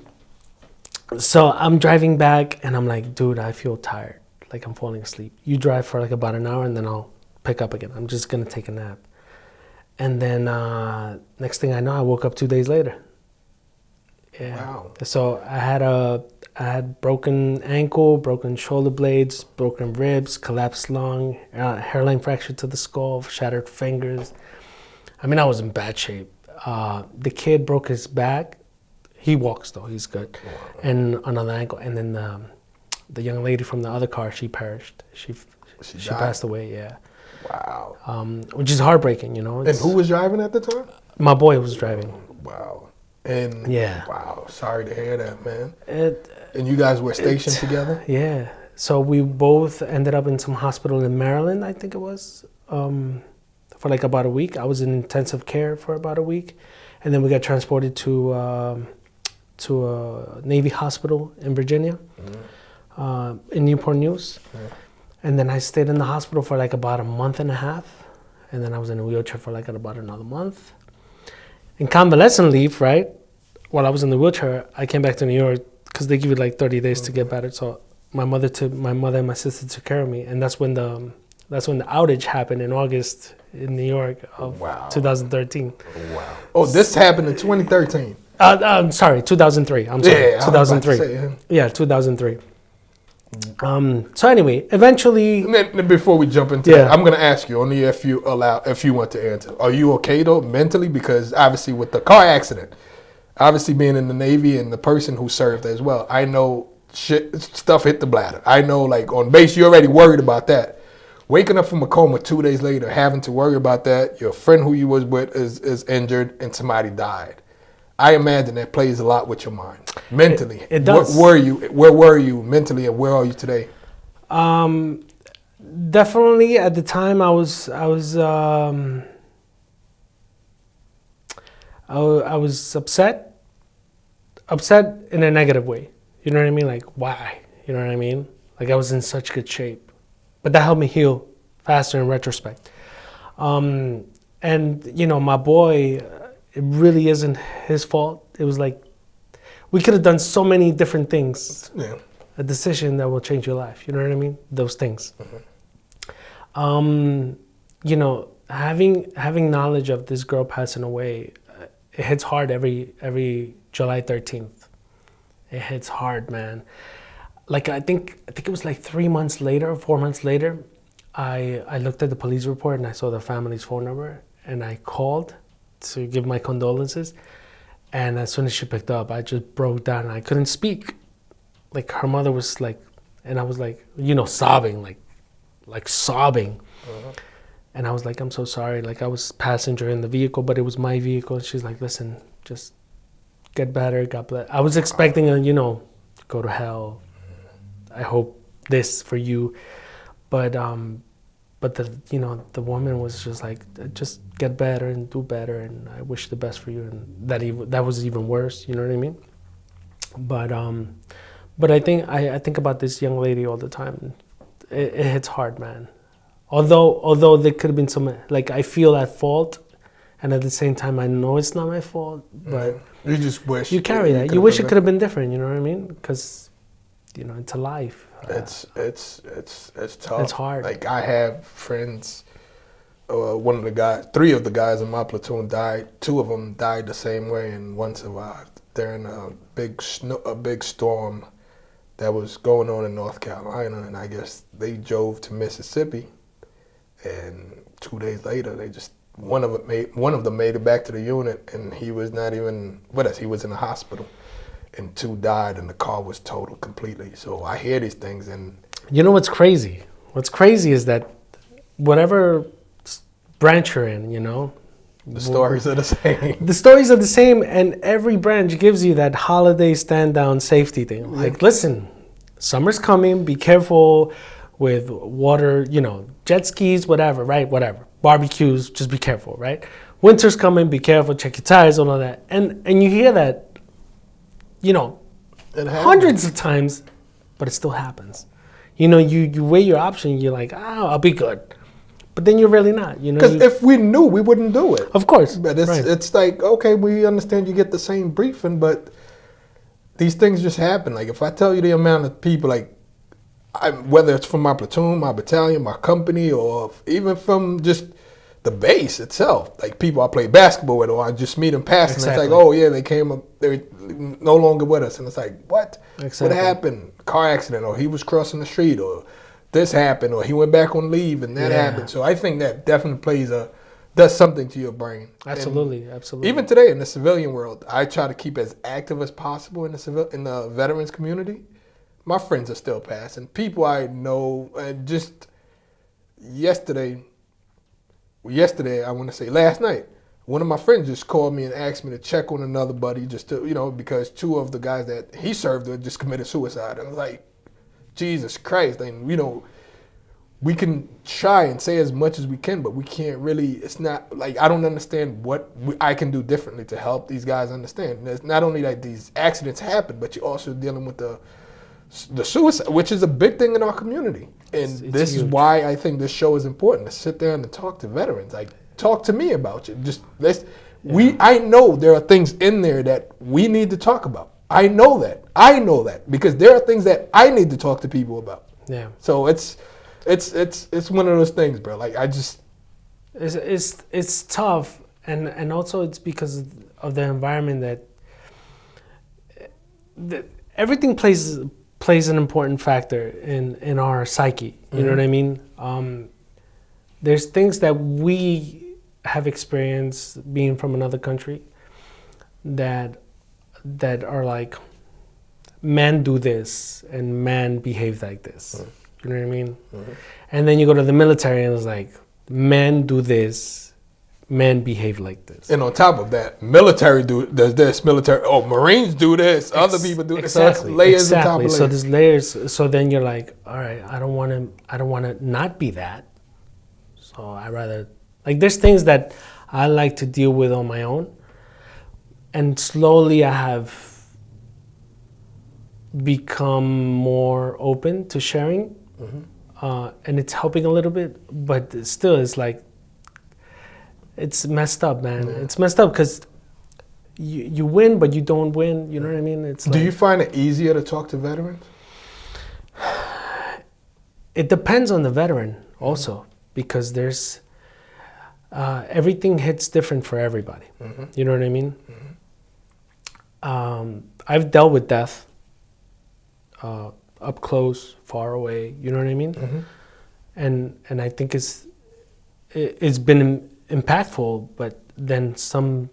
So I'm driving back and I'm like, dude, I feel tired. Like I'm falling asleep. You drive for like about an hour and then I'll pick up again. I'm just going to take a nap. And then next thing I know, I woke up 2 days later. Yeah. Wow. So I had broken ankle, broken shoulder blades, broken ribs, collapsed lung, hairline fracture to the skull, shattered fingers. I mean, I was in bad shape. The kid broke his back. He walks though, he's good. Wow. And another ankle. And then the young lady from the other car, she perished. She passed away, yeah. Wow. Which is heartbreaking, you know. And who was driving at the time? My boy was driving. Wow. And yeah. Wow, sorry to hear that, man. And you guys were stationed together? Yeah. So we both ended up in some hospital in Maryland, I think it was, for like about a week. I was in intensive care for about a week. And then we got transported to a Navy hospital in Virginia, in Newport News. Yeah. And then I stayed in the hospital for like about a month and a half. And then I was in a wheelchair for like about another month. In convalescent leave, right? While I was in the wheelchair, I came back to New York because they give you like 30 days to get better. So my mother and my sister took care of me, and that's when the outage happened in August in New York of 2013. Wow. Oh, this happened in 2013. I'm sorry, 2003. I'm sorry, yeah, 2003. Yeah, 2003. So anyway, eventually. And then before we jump into that, I'm going to ask you only if you want to answer. Are you okay though mentally? Because obviously with the car accident, obviously being in the Navy and the person who served as well, I know stuff hit the bladder. I know like on base you're already worried about that. Waking up from a coma 2 days later, having to worry about that, your friend who you was with is injured and somebody died. I imagine that plays a lot with your mind mentally. It does. Where were you mentally, and where are you today? Definitely at the time I was upset in a negative way. You know what I mean? Like why? You know what I mean? Like I was in such good shape, but that helped me heal faster in retrospect. And you know, my boy. It really isn't his fault. It was like, we could have done so many different things. Yeah. A decision that will change your life. You know what I mean? Those things. Mm-hmm. You know, having knowledge of this girl passing away, it hits hard every July 13th. It hits hard, man. Like I think it was like 3 months later or 4 months later, I looked at the police report and I saw the family's phone number and I called to give my condolences, and as soon as she picked up, I just broke down. I couldn't speak. Like her mother was like, and I was like, you know, sobbing, like sobbing. And I was like, I'm so sorry. Like I was passenger in the vehicle, but it was my vehicle. She's like, listen, just get better. God bless. I was expecting a, you know, go to hell. I hope this for you, but but the woman was just like, just get better and do better, and I wish the best for you. And that was even worse. You know what I mean? But I think about this young lady all the time. It hits hard, man. Although there could have been some, like, I feel at fault, and at the same time I know it's not my fault. But you just wish you carry that. You wish it could have been different. You know what I mean? Because it's a life. It's tough. It's hard. Like, I have friends. Three of the guys in my platoon died. Two of them died the same way, and one survived. They're in a big storm that was going on in North Carolina, and I guess they drove to Mississippi. And 2 days later, one of them made it back to the unit, and he was not even with us. He was in the hospital, and two died, and the car was totaled completely. So I hear these things, and you know what's crazy? What's crazy is that whatever branch you're in, the stories are the same. The stories are the same, and every branch gives you that holiday stand-down safety thing. Like, listen, summer's coming, be careful with water, jet skis, whatever, right? Whatever. Barbecues, just be careful, right? Winter's coming, be careful, check your tires, all of that. And you hear that, hundreds of times, but it still happens. You weigh your option, you're like, I'll be good. But then you're really not, Because if we knew, we wouldn't do it. Of course. But it's like, okay, we understand you get the same briefing, but these things just happen. Like, if I tell you the amount of people, like, whether it's from my platoon, my battalion, my company, or even from just the base itself, like people I play basketball with, or I just meet them passing, exactly. It's like, oh yeah, they came up, they're no longer with us. And it's like, what? Exactly. What happened? Car accident, or he was crossing the street, or this happened, or he went back on leave and that happened. So I think that definitely does something to your brain. Absolutely, absolutely. Even today in the civilian world, I try to keep as active as possible in the veterans community. My friends are still passing. People I know, just yesterday, I want to say last night, one of my friends just called me and asked me to check on another buddy, just to, because two of the guys that he served with just committed suicide. And I was like, Jesus Christ. And, we can try and say as much as we can, but we can't really, it's not, like, I don't understand what I can do differently to help these guys understand. And it's not only that these accidents happen, but you're also dealing with the suicide, which is a big thing in our community. And this huge. Is why I think this show is important, to sit there and to talk to veterans. Like, talk to me about you. I know there are things in there that we need to talk about. I know that because there are things that I need to talk to people about. Yeah. So it's one of those things, bro. Like, it's tough, and also it's because of the environment that everything plays an important factor in our psyche. You know what I mean? There's things that we have experienced being from another country that are like, men do this and men behave like this. You know what I mean? And then you go to the military and it's like, men do this, men behave like this. And on top of that, military does this, Marines do this, other people do this. Exactly. So it's layers on top of layers. So there's layers. So then you're like, all right, I don't want to not be that. So I rather, like, there's things that I like to deal with on my own. And slowly I have become more open to sharing. And it's helping a little bit, but still it's like, it's messed up, man. Yeah. It's messed up because you win, but you don't win. You know what I mean? It's Do you find it easier to talk to veterans? It depends on the veteran also, because there's everything hits different for everybody. You know what I mean? I've dealt with death up close, far away. You know what I mean? And I think it's been impactful, but then some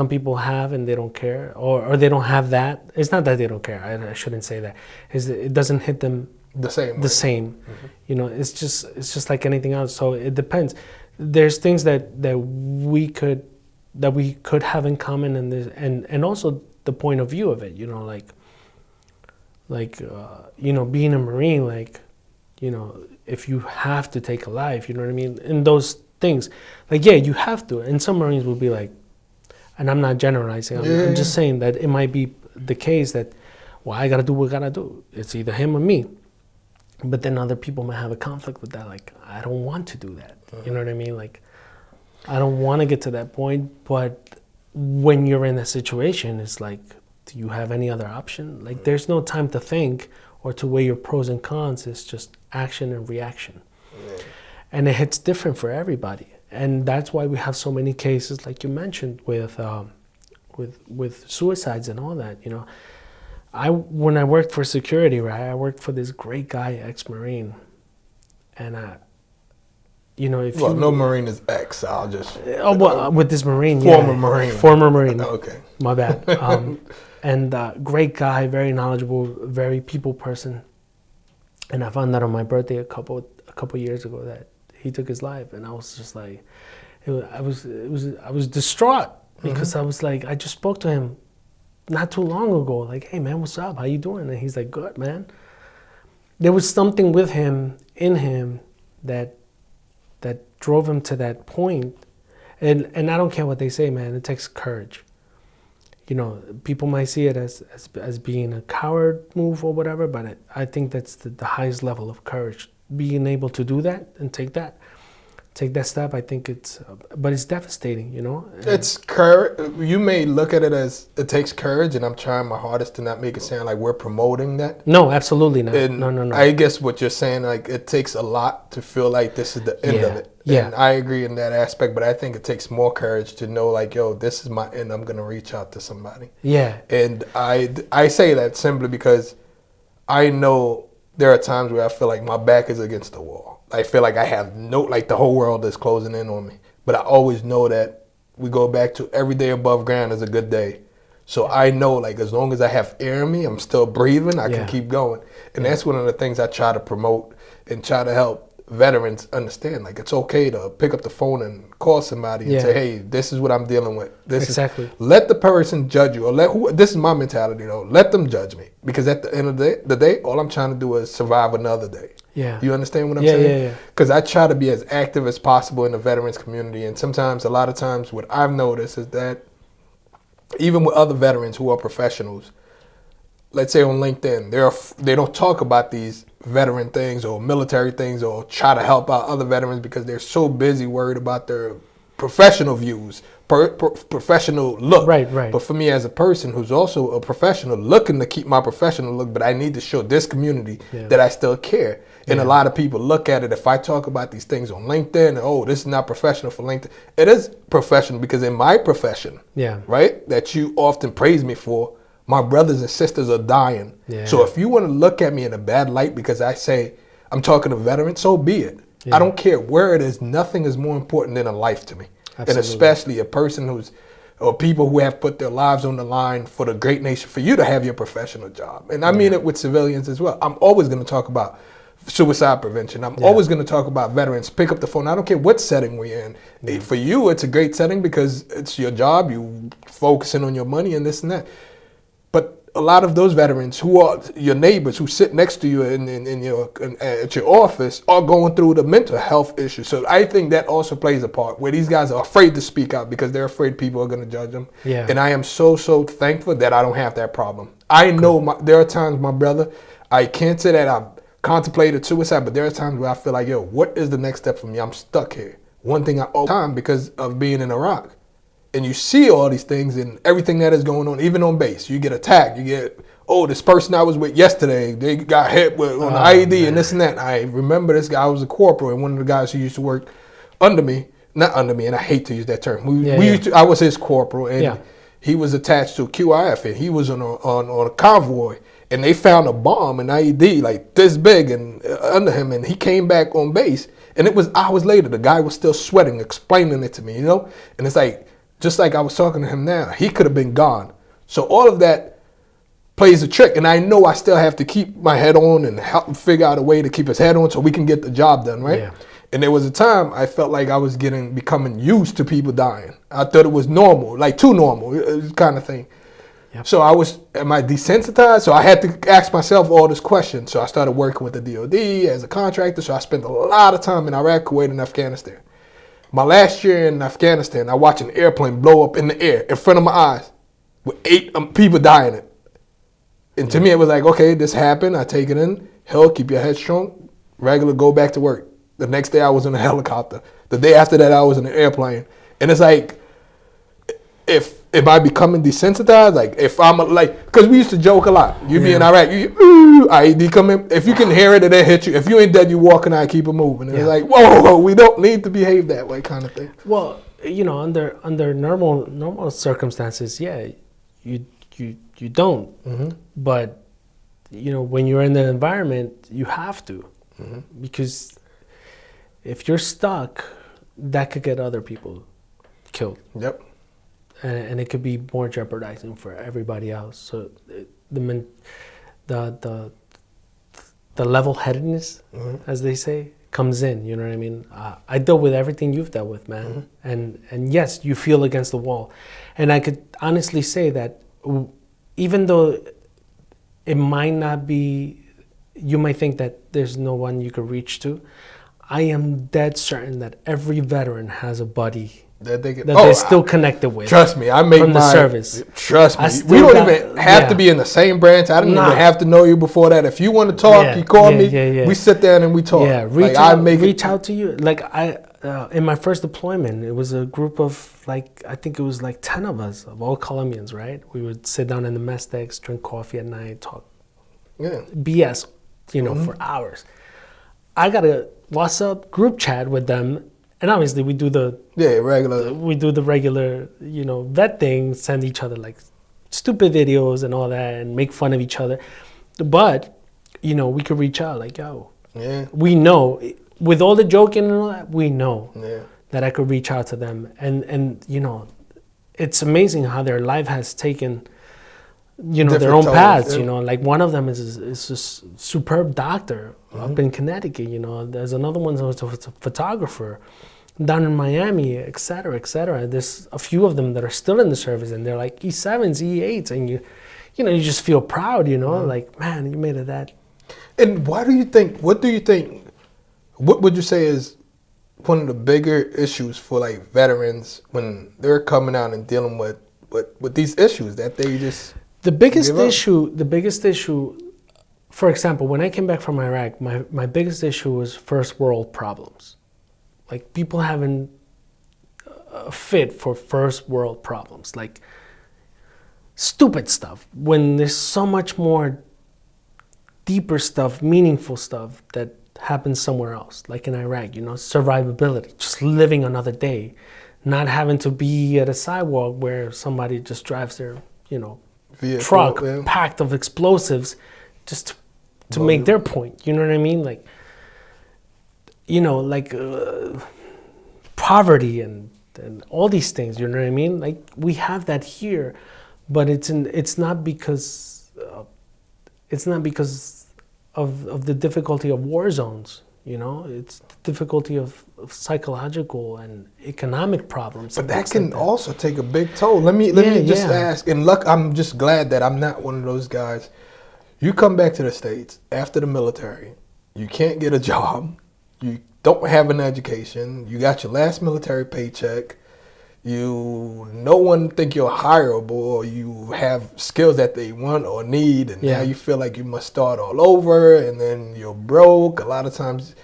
people have and they don't care, or they don't have that. It's not that they don't care. I shouldn't say that. It doesn't hit them the same. You know, it's just like anything else. So it depends. There's things that we could have in common, and also the point of view of it. You know, like you know, being a Marine, like, you know, if you have to take a life, you know what I mean? In those things, like, yeah, you have to. And some Marines will be like, and I'm not generalizing, I'm just saying that it might be the case that, well, I got to do what I got to do. It's either him or me. But then other people might have a conflict with that. Like, I don't want to do that. You know what I mean? Like, I don't want to get to that point. But when you're in that situation, it's like, do you have any other option? Like, there's no time to think or to weigh your pros and cons. It's just action and reaction. And it hits different for everybody. And that's why we have so many cases, like you mentioned, with suicides and all that, you know. When I worked for security, right, I worked for this great guy, ex-Marine. And, you know, no Marine is ex, I'll just... with this Marine, Former Marine. Former Marine. Okay. My bad. And great guy, very knowledgeable, very people person. And I found out on my birthday a couple years ago that he took his life, and I was just like, I was distraught because I was like, I just spoke to him not too long ago, like, hey man, what's up? How you doing? And he's like, good, man. There was something with him, in him, that drove him to that point. And I don't care what they say, man. It takes courage. You know, people might see it as being a coward move or whatever, but I think that's the highest level of courage. Being able to do that and take that step, I think but it's devastating, you know? It's courage. You may look at it as it takes courage, and I'm trying my hardest to not make it sound like we're promoting that. No, absolutely not. And no. I guess what you're saying, like, it takes a lot to feel like this is the end of it. Yeah. And I agree in that aspect, but I think it takes more courage to know, like, yo, this is my end. I'm going to reach out to somebody. Yeah. And I say that simply because I know there are times where I feel like my back is against the wall. I feel like I have the whole world is closing in on me. But I always know that we go back to every day above ground is a good day. So I know, like, as long as I have air in me, I'm still breathing, I can keep going. And that's one of the things I try to promote and try to help veterans understand. Like, it's okay to pick up the phone and call somebody and say, hey, this is what I'm dealing with. Let the person judge you, or this is my mentality though, let them judge me. Because at the end of the day, all I'm trying to do is survive another day. Yeah. You understand what I'm saying? Because I try to be as active as possible in the veterans community. And sometimes, a lot of times, what I've noticed is that even with other veterans who are professionals, let's say on LinkedIn, they don't talk about these veteran things or military things or try to help out other veterans because they're so busy worried about their professional views, professional look. Right. But for me as a person who's also a professional, looking to keep my professional look, but I need to show this community that I still care. And a lot of people look at it, if I talk about these things on LinkedIn, oh, this is not professional for LinkedIn. It is professional because in my profession, right, that you often praise me for, my brothers and sisters are dying. Yeah. So if you want to look at me in a bad light because I say I'm talking to veterans, so be it. Yeah. I don't care where it is. Nothing is more important than a life to me. Absolutely. And especially a person or people who have put their lives on the line for the great nation, for you to have your professional job. And I mean it with civilians as well. I'm always going to talk about suicide prevention. I'm always going to talk about veterans. Pick up the phone. I don't care what setting we're in. Yeah. For you, it's a great setting because it's your job. You focusing on your money and this and that. But a lot of those veterans who are your neighbors who sit next to you at your office are going through the mental health issues. So I think that also plays a part where these guys are afraid to speak out because they're afraid people are going to judge them. Yeah. And I am so thankful that I don't have that problem. I know there are times, my brother, I can't say that I've contemplated suicide, but there are times where I feel like, yo, what is the next step for me? I'm stuck here. One thing all the time because of being in Iraq. And you see all these things and everything that is going on, even on base. You get attacked. You get, this person I was with yesterday, they got hit on the IED and this and that. And I remember this guy was a corporal and one of the guys who used to work under me, not under me, and I hate to use that term. I was his corporal and he was attached to QIF and he was on a convoy and they found a bomb, an IED like this big and under him, and he came back on base and it was hours later. The guy was still sweating, explaining it to me, you know? And it's like, just like I was talking to him now, he could have been gone. So all of that plays a trick. And I know I still have to keep my head on and help him figure out a way to keep his head on so we can get the job done, right? Yeah. And there was a time I felt like I was becoming used to people dying. I thought it was normal, like too normal kind of thing. Yep. So am I desensitized? So I had to ask myself all this questions. So I started working with the DOD as a contractor. So I spent a lot of time in Iraq, Kuwait, and Afghanistan. My last year in Afghanistan, I watched an airplane blow up in the air in front of my eyes with 8 people dying in it. And to me, it was like, okay, this happened. I take it in. Hell, keep your head strong. Regular, go back to work. The next day, I was in a helicopter. The day after that, I was in an airplane. And it's like, if I becoming desensitized, like if I'm like, because we used to joke a lot. You be in Iraq, IED come in. If you can hear it, it'll hit you. If you ain't dead, you walking out, keep it moving. And it's like, whoa, we don't need to behave that way, kind of thing. Well, under normal circumstances, you don't. Mm-hmm. But when you're in the environment, you have to, because if you're stuck, that could get other people killed. Yep. And it could be more jeopardizing for everybody else. So the level-headedness, as they say, comes in. You know what I mean? I dealt with everything you've dealt with, man. And yes, you feel against the wall. And I could honestly say that even though it might not be, you might think that there's no one you could reach to, I am dead certain that every veteran has a buddy that they're still connected with. Trust me, I made from the service. Trust me, we don't even have to be in the same branch. I don't even have to know you before that. If you want to talk, you call me. We sit down and we talk. Yeah, reach out to you. Like in my first deployment, it was a group of I think it was 10 of us, of all Colombians, right? We would sit down in the mess decks, drink coffee at night, talk BS, for hours. I got a WhatsApp group chat with them. And obviously we do the regular, vet thing, send each other stupid videos and all that and make fun of each other. But, we could reach out we know, with all the joking and all that, we know that I could reach out to them. And it's amazing how their life has taken, their own paths, one of them is a superb doctor up in Connecticut, there's another one who's a photographer down in Miami, et cetera, et cetera. There's a few of them that are still in the service and they're like E7s, E8s, and you just feel proud, man, you made it that. And what do you think, what would you say is one of the bigger issues for veterans when they're coming out and dealing with these issues that they just The biggest issue, for example, when I came back from Iraq, my biggest issue was first world problems. People having a fit for first world problems, stupid stuff, when there's so much more deeper stuff, meaningful stuff that happens somewhere else, like in Iraq, survivability, just living another day, not having to be at a sidewalk where somebody just drives their, vehicle, truck packed of explosives just to make their point. You know what I mean? Poverty and all these things. You know what I mean? We have that here, but it's not because of the difficulty of war zones. It's the difficulty of psychological and economic problems. But that can also take a big toll. Let me just ask, and I'm just glad that I'm not one of those guys. You come back to the States after the military, you can't get a job, you don't have an education, you got your last military paycheck, no one think you're hireable or you have skills that they want or need, and now you feel like you must start all over, and then you're broke. A lot of times,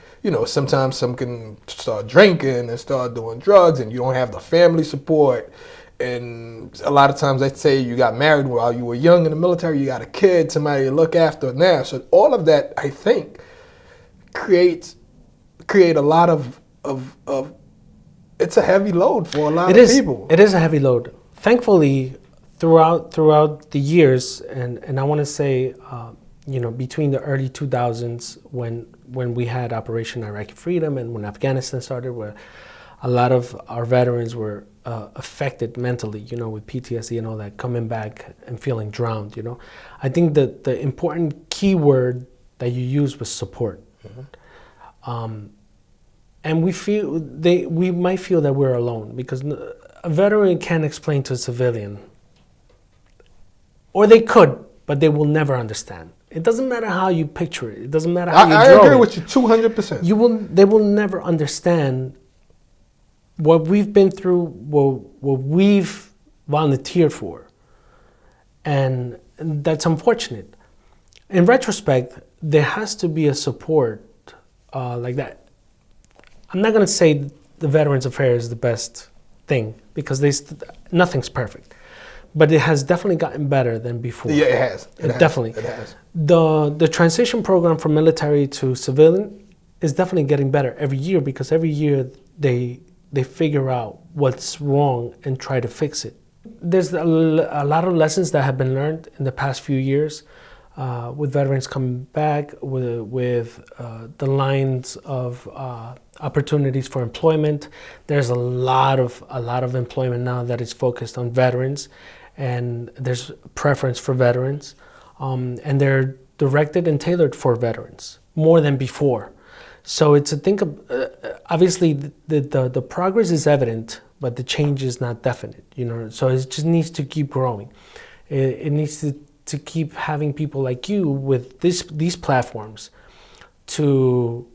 sometimes some can start drinking and start doing drugs, and you don't have the family support. And a lot of times they say you got married while you were young in the military, you got a kid, somebody to look after now. So all of that, I think, create a lot of it's a heavy load for a lot of people. It is a heavy load. Thankfully, throughout the years, and I want to say, between the early 2000s when we had Operation Iraqi Freedom and when Afghanistan started, where a lot of our veterans were affected mentally, with PTSD and all that, coming back and feeling drowned, I think that the important key word that you used was support. And we might feel that we're alone, because a veteran can't explain to a civilian or they could, but they will never understand. It doesn't matter how you picture it. It doesn't matter how you draw it. I agree with you 200%. They will never understand what we've been through, what we've volunteered for, and that's unfortunate. In retrospect, there has to be a support like that. I'm not going to say the Veterans Affairs is the best thing because nothing's perfect, but it has definitely gotten better than before. Yeah, it has. Definitely. It has. The transition program from military to civilian is definitely getting better every year because every year they figure out what's wrong and try to fix it. There's a lot of lessons that have been learned in the past few years with veterans coming back, with the lines of opportunities for employment. There's a lot of employment now that is focused on veterans, and there's preference for veterans, and they're directed and tailored for veterans more than before. So it's a think of obviously the progress is evident, but the change is not definite. So it just needs to keep growing. It needs to keep having people like you with these platforms to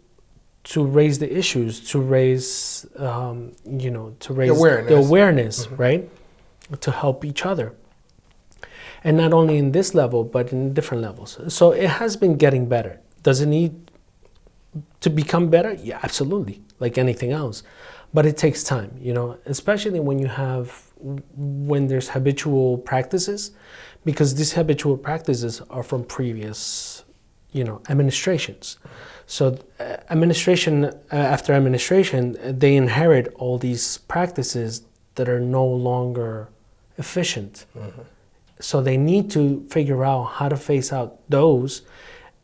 raise the issues, to raise the awareness, mm-hmm. right? To help each other. And not only in this level, but in different levels. So it has been getting better. Does it need to become better? Yeah, absolutely, like anything else. But it takes time, especially when there's habitual practices, because these habitual practices are from previous, administrations. So administration after administration, they inherit all these practices that are no longer efficient. Mm-hmm. So they need to figure out how to phase out those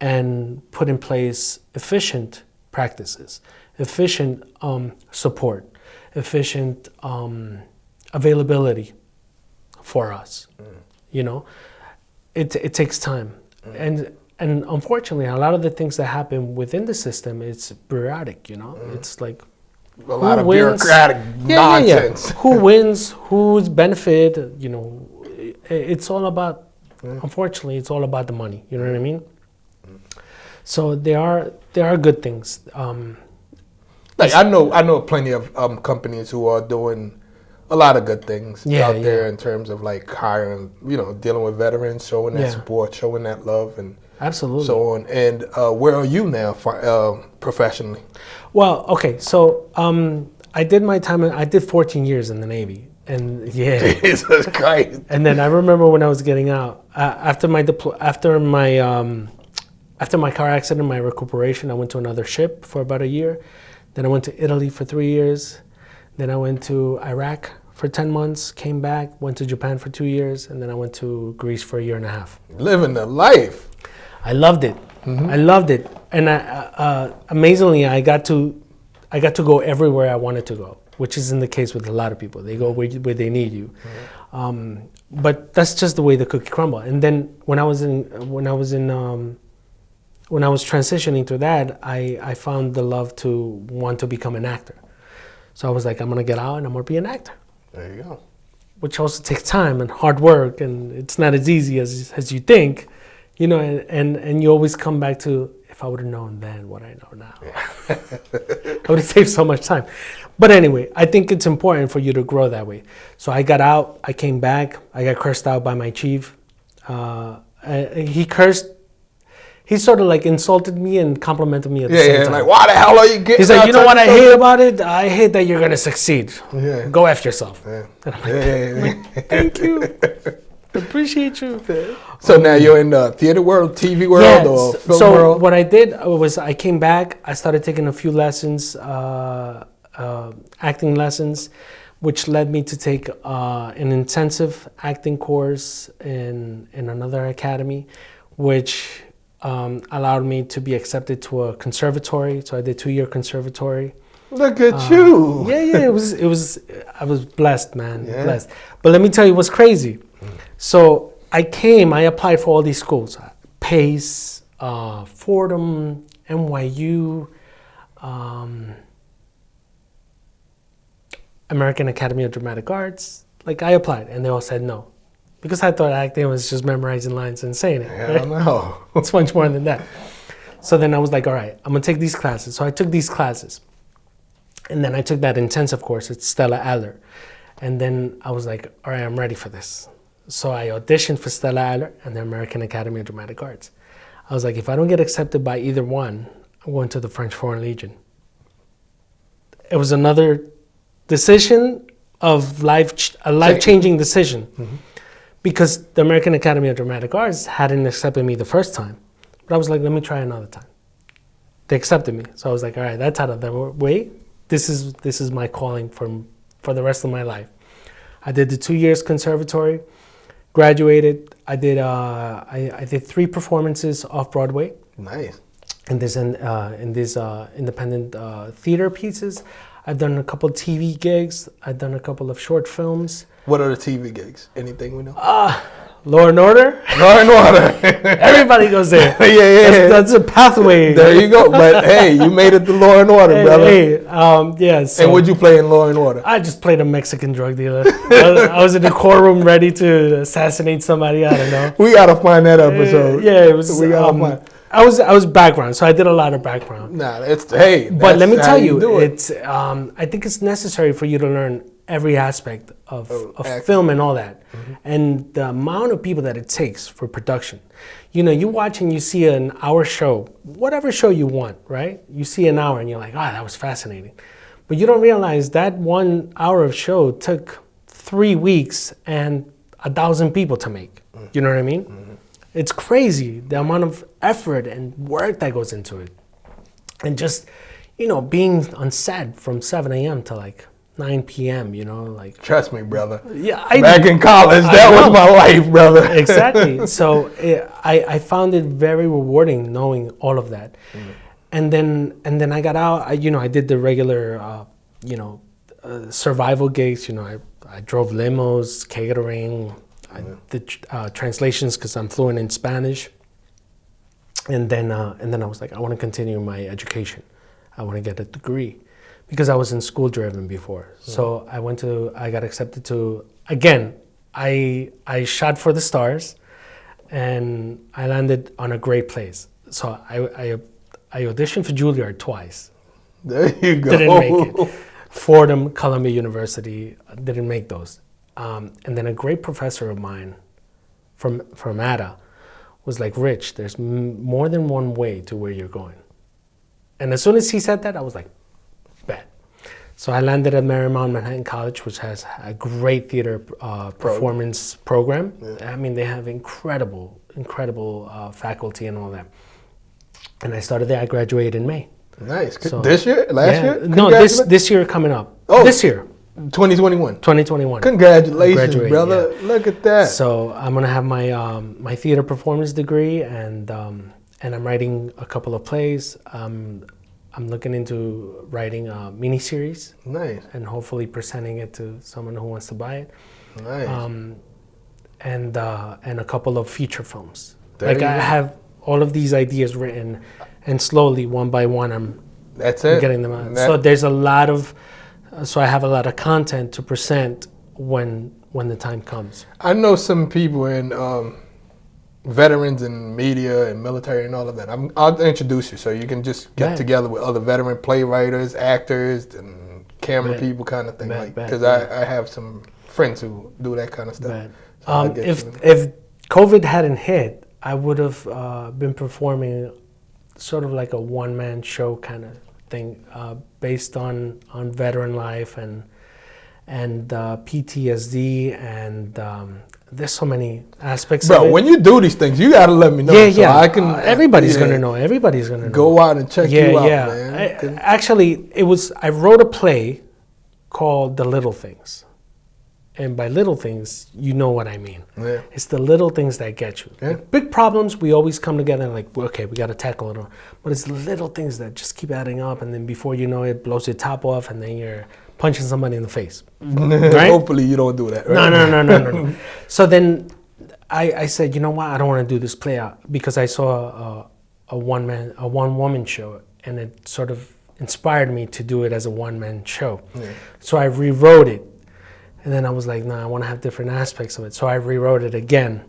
and put in place efficient practices, efficient support, efficient availability for us. It takes time. And unfortunately, a lot of the things that happen within the system, it's bureaucratic, It's like a lot of bureaucratic nonsense. Yeah. Who wins, who's benefited, it's all about, unfortunately, it's all about the money, you know what I mean? So there are good things. I know plenty of companies who are doing a lot of good things out there in terms of like hiring, dealing with veterans, showing that support, showing that love, and absolutely so on. And where are you now professionally? Well, okay, so I did my time. I did 14 years in the Navy, and Jesus Christ. And then I remember when I was getting out after my car accident, my recuperation, I went to another ship for about a year. Then I went to Italy for 3 years. Then I went to Iraq for 10 months, came back, went to Japan for 2 years, and then I went to Greece for a year and a half. Living the life. I loved it. Mm-hmm. I loved it. And amazingly, I got to go everywhere I wanted to go, which isn't the case with a lot of people. They go where they need you. Mm-hmm. But that's just the way the cookie crumbled. And then when I was transitioning through that, I found the love to want to become an actor. So I was like, I'm going to get out and I'm going to be an actor. There you go. Which also takes time and hard work, and it's not as easy as you think, and you always come back to, if I would have known then what I know now, I would have saved so much time. But anyway, I think it's important for you to grow that way. So I got out, I came back, I got cursed out by my chief. He sort of like insulted me and complimented me at the same time. Like, why the hell are you getting? He's like, you know what I hate about it? I hate that you're gonna succeed. Yeah. Go F yourself. Yeah. And I'm like, thank you. Appreciate you. So now you're in the theater world, TV world, or film world? So what I did was I came back, I started taking a few lessons, acting lessons, which led me to take an intensive acting course in another academy, which allowed me to be accepted to a conservatory. So I did 2-year conservatory. Look at you. Yeah. It was. I was blessed, man. Yeah. Blessed. But let me tell you what's crazy. So I applied for all these schools: Pace, Fordham, NYU, American Academy of Dramatic Arts. Like I applied, and they all said no. because I thought acting was just memorizing lines and saying it. I don't know. It's much more than that. So then I was like, all right, I'm gonna take these classes. So I took these classes. And then I took that intensive course at Stella Adler. And then I was like, all right, I'm ready for this. So I auditioned for Stella Adler and the American Academy of Dramatic Arts. I was like, if I don't get accepted by either one, I'm going to the French Foreign Legion. It was another decision of a life-changing decision. Mm-hmm. Because the American Academy of Dramatic Arts hadn't accepted me the first time. But I was like, let me try another time. They accepted me. So I was like, all right, that's out of the way. This is my calling for the rest of my life. I did the 2 years conservatory, graduated. I did 3 performances off Broadway. Nice. In these independent theater pieces. I've done a couple of TV gigs. I've done a couple of short films. What are the TV gigs? Anything we know? Law and Order. Law and Order. Everybody goes there. Yeah. That's a pathway. There you go. But hey, you made it to Law and Order, brother. Yeah. So and what'd you play in Law and Order? I just played a Mexican drug dealer. I was in the courtroom ready to assassinate somebody. I don't know. We gotta find that episode. Yeah, it was. We gotta find. I was background, so I did a lot of background. Nah, but let me tell you, it's. I think it's necessary for you to learn every aspect of film and all that, mm-hmm. and the amount of people that it takes for production. You know, you watch and you see an hour show, whatever show you want, right? You see an hour and you're like, oh, that was fascinating, but you don't realize that 1 hour of show took 3 weeks and 1,000 people to make. Mm-hmm. You know what I mean? Mm-hmm. It's crazy the amount of effort and work that goes into it. And just, being on set from 7 a.m. to like 9 p.m., like... Trust me, brother. Yeah, Back in college, that was my life, brother. Exactly. So I found it very rewarding knowing all of that. Mm. And then I got out, I did the regular, survival gigs. I drove limos, catering, I did translations because I'm fluent in Spanish, and then I was like, I want to continue my education. I want to get a degree because I was in school driven before. So I got accepted to, again, I shot for the stars, and I landed on a great place. So I auditioned for Juilliard twice. There you go. Didn't make it. Fordham, Columbia University, didn't make those. And then a great professor of mine from ADA was like, Rich, there's more than one way to where you're going. And as soon as he said that, I was like, bet. So I landed at Marymount Manhattan College, which has a great theater performance program. Yeah. I mean, they have incredible faculty and all that. And I started there. I graduated in May. Nice. So, this year? Last year? No, this year coming up. Oh, this year. 2021. 2021. Congratulations, brother. Yeah. Look at that. So I'm gonna have my my theater performance degree, and I'm writing a couple of plays. I'm looking into writing a miniseries. Nice. And hopefully presenting it to someone who wants to buy it. Nice. And a couple of feature films. I have all of these ideas written, and slowly, one by one, I'm getting them out. So there's a lot of. So I have a lot of content to present when the time comes. I know some people in veterans and media and military and all of that. I'll introduce you so you can just get together with other veteran playwriters, actors, and camera people kind of thing. Because I have some friends who do that kind of stuff. So if COVID hadn't hit, I would have been performing sort of like a one-man show kind of thing based on veteran life and PTSD, and there's so many aspects of it. Bro, when you do these things, you gotta let me know. I can. Everybody's gonna know. Everybody's gonna know. Go out and check you out, man. I wrote a play called The Little Things. And by little things, you know what I mean. Yeah. It's the little things that get you. Yeah. Like big problems, we always come together and like, okay, we got to tackle it. But it's the little things that just keep adding up, and then before you know it, blows your top off, and then you're punching somebody in the face. Right? Hopefully you don't do that. Right? No. So then I said, you know what? I don't want to do this play out because I saw a one-woman show, and it sort of inspired me to do it as a one-man show. Yeah. So I rewrote it. And then I was like, no, I want to have different aspects of it. So I rewrote it again.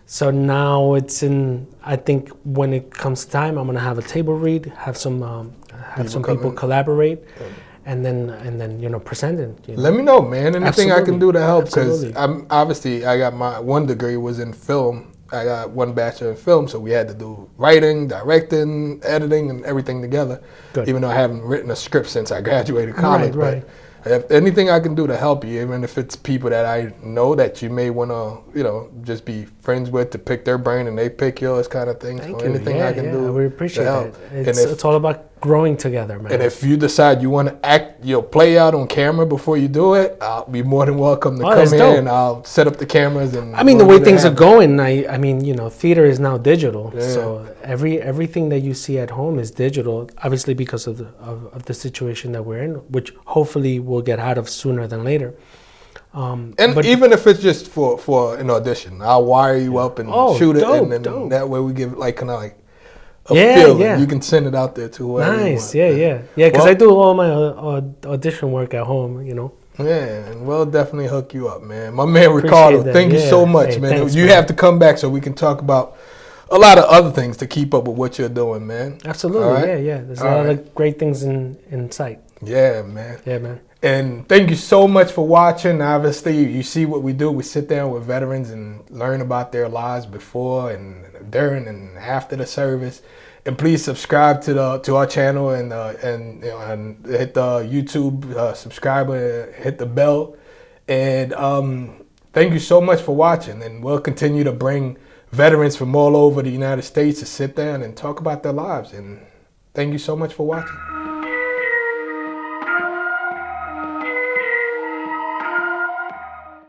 So now it's in, I think when it comes time, I'm going to have a table read, have some people collaborate, and then you know, present it. You know? Let me know, man. Anything Absolutely. I can do to help, because Absolutely. I got my one degree was in film. I got one bachelor in film, so we had to do writing, directing, editing, and everything together. Good. Even though I haven't written a script since I graduated college, Right. but if anything I can do to help you, even if it's people that I know that you may want to, you know, just be friends with, to pick their brain and they pick yours, kind of thing. Thank so you. anything I can do, We appreciate to help. that. It's all about growing together, man. And if you decide you want to act, play out on camera before you do it, I'll be more than welcome to come here, and I'll set up the cameras. And I mean, the way things are going, I mean, you know, theater is now digital. Yeah. So everything that you see at home is digital, obviously because of the situation that we're in, which hopefully we'll get out of sooner than later. But even if it's just for an audition, I'll wire you up and shoot it, and then that way we give like kind of like a feeling. Yeah. You can send it out there to whoever you want. Yeah. Because I do all my audition work at home, you know. Yeah, and we'll definitely hook you up, man. My man Ricardo, thank you so much, man. Thanks, you have to come back so we can talk about a lot of other things to keep up with what you're doing, man. Absolutely, right? Yeah. There's a lot of great things in sight. Yeah, man. Yeah, man. And thank you so much for watching. Obviously, you see what we do. We sit down with veterans and learn about their lives before and during and after the service. And please subscribe to our channel and hit the YouTube subscribe, hit the bell. And thank you so much for watching. And we'll continue to bring veterans from all over the United States to sit down and talk about their lives. And thank you so much for watching.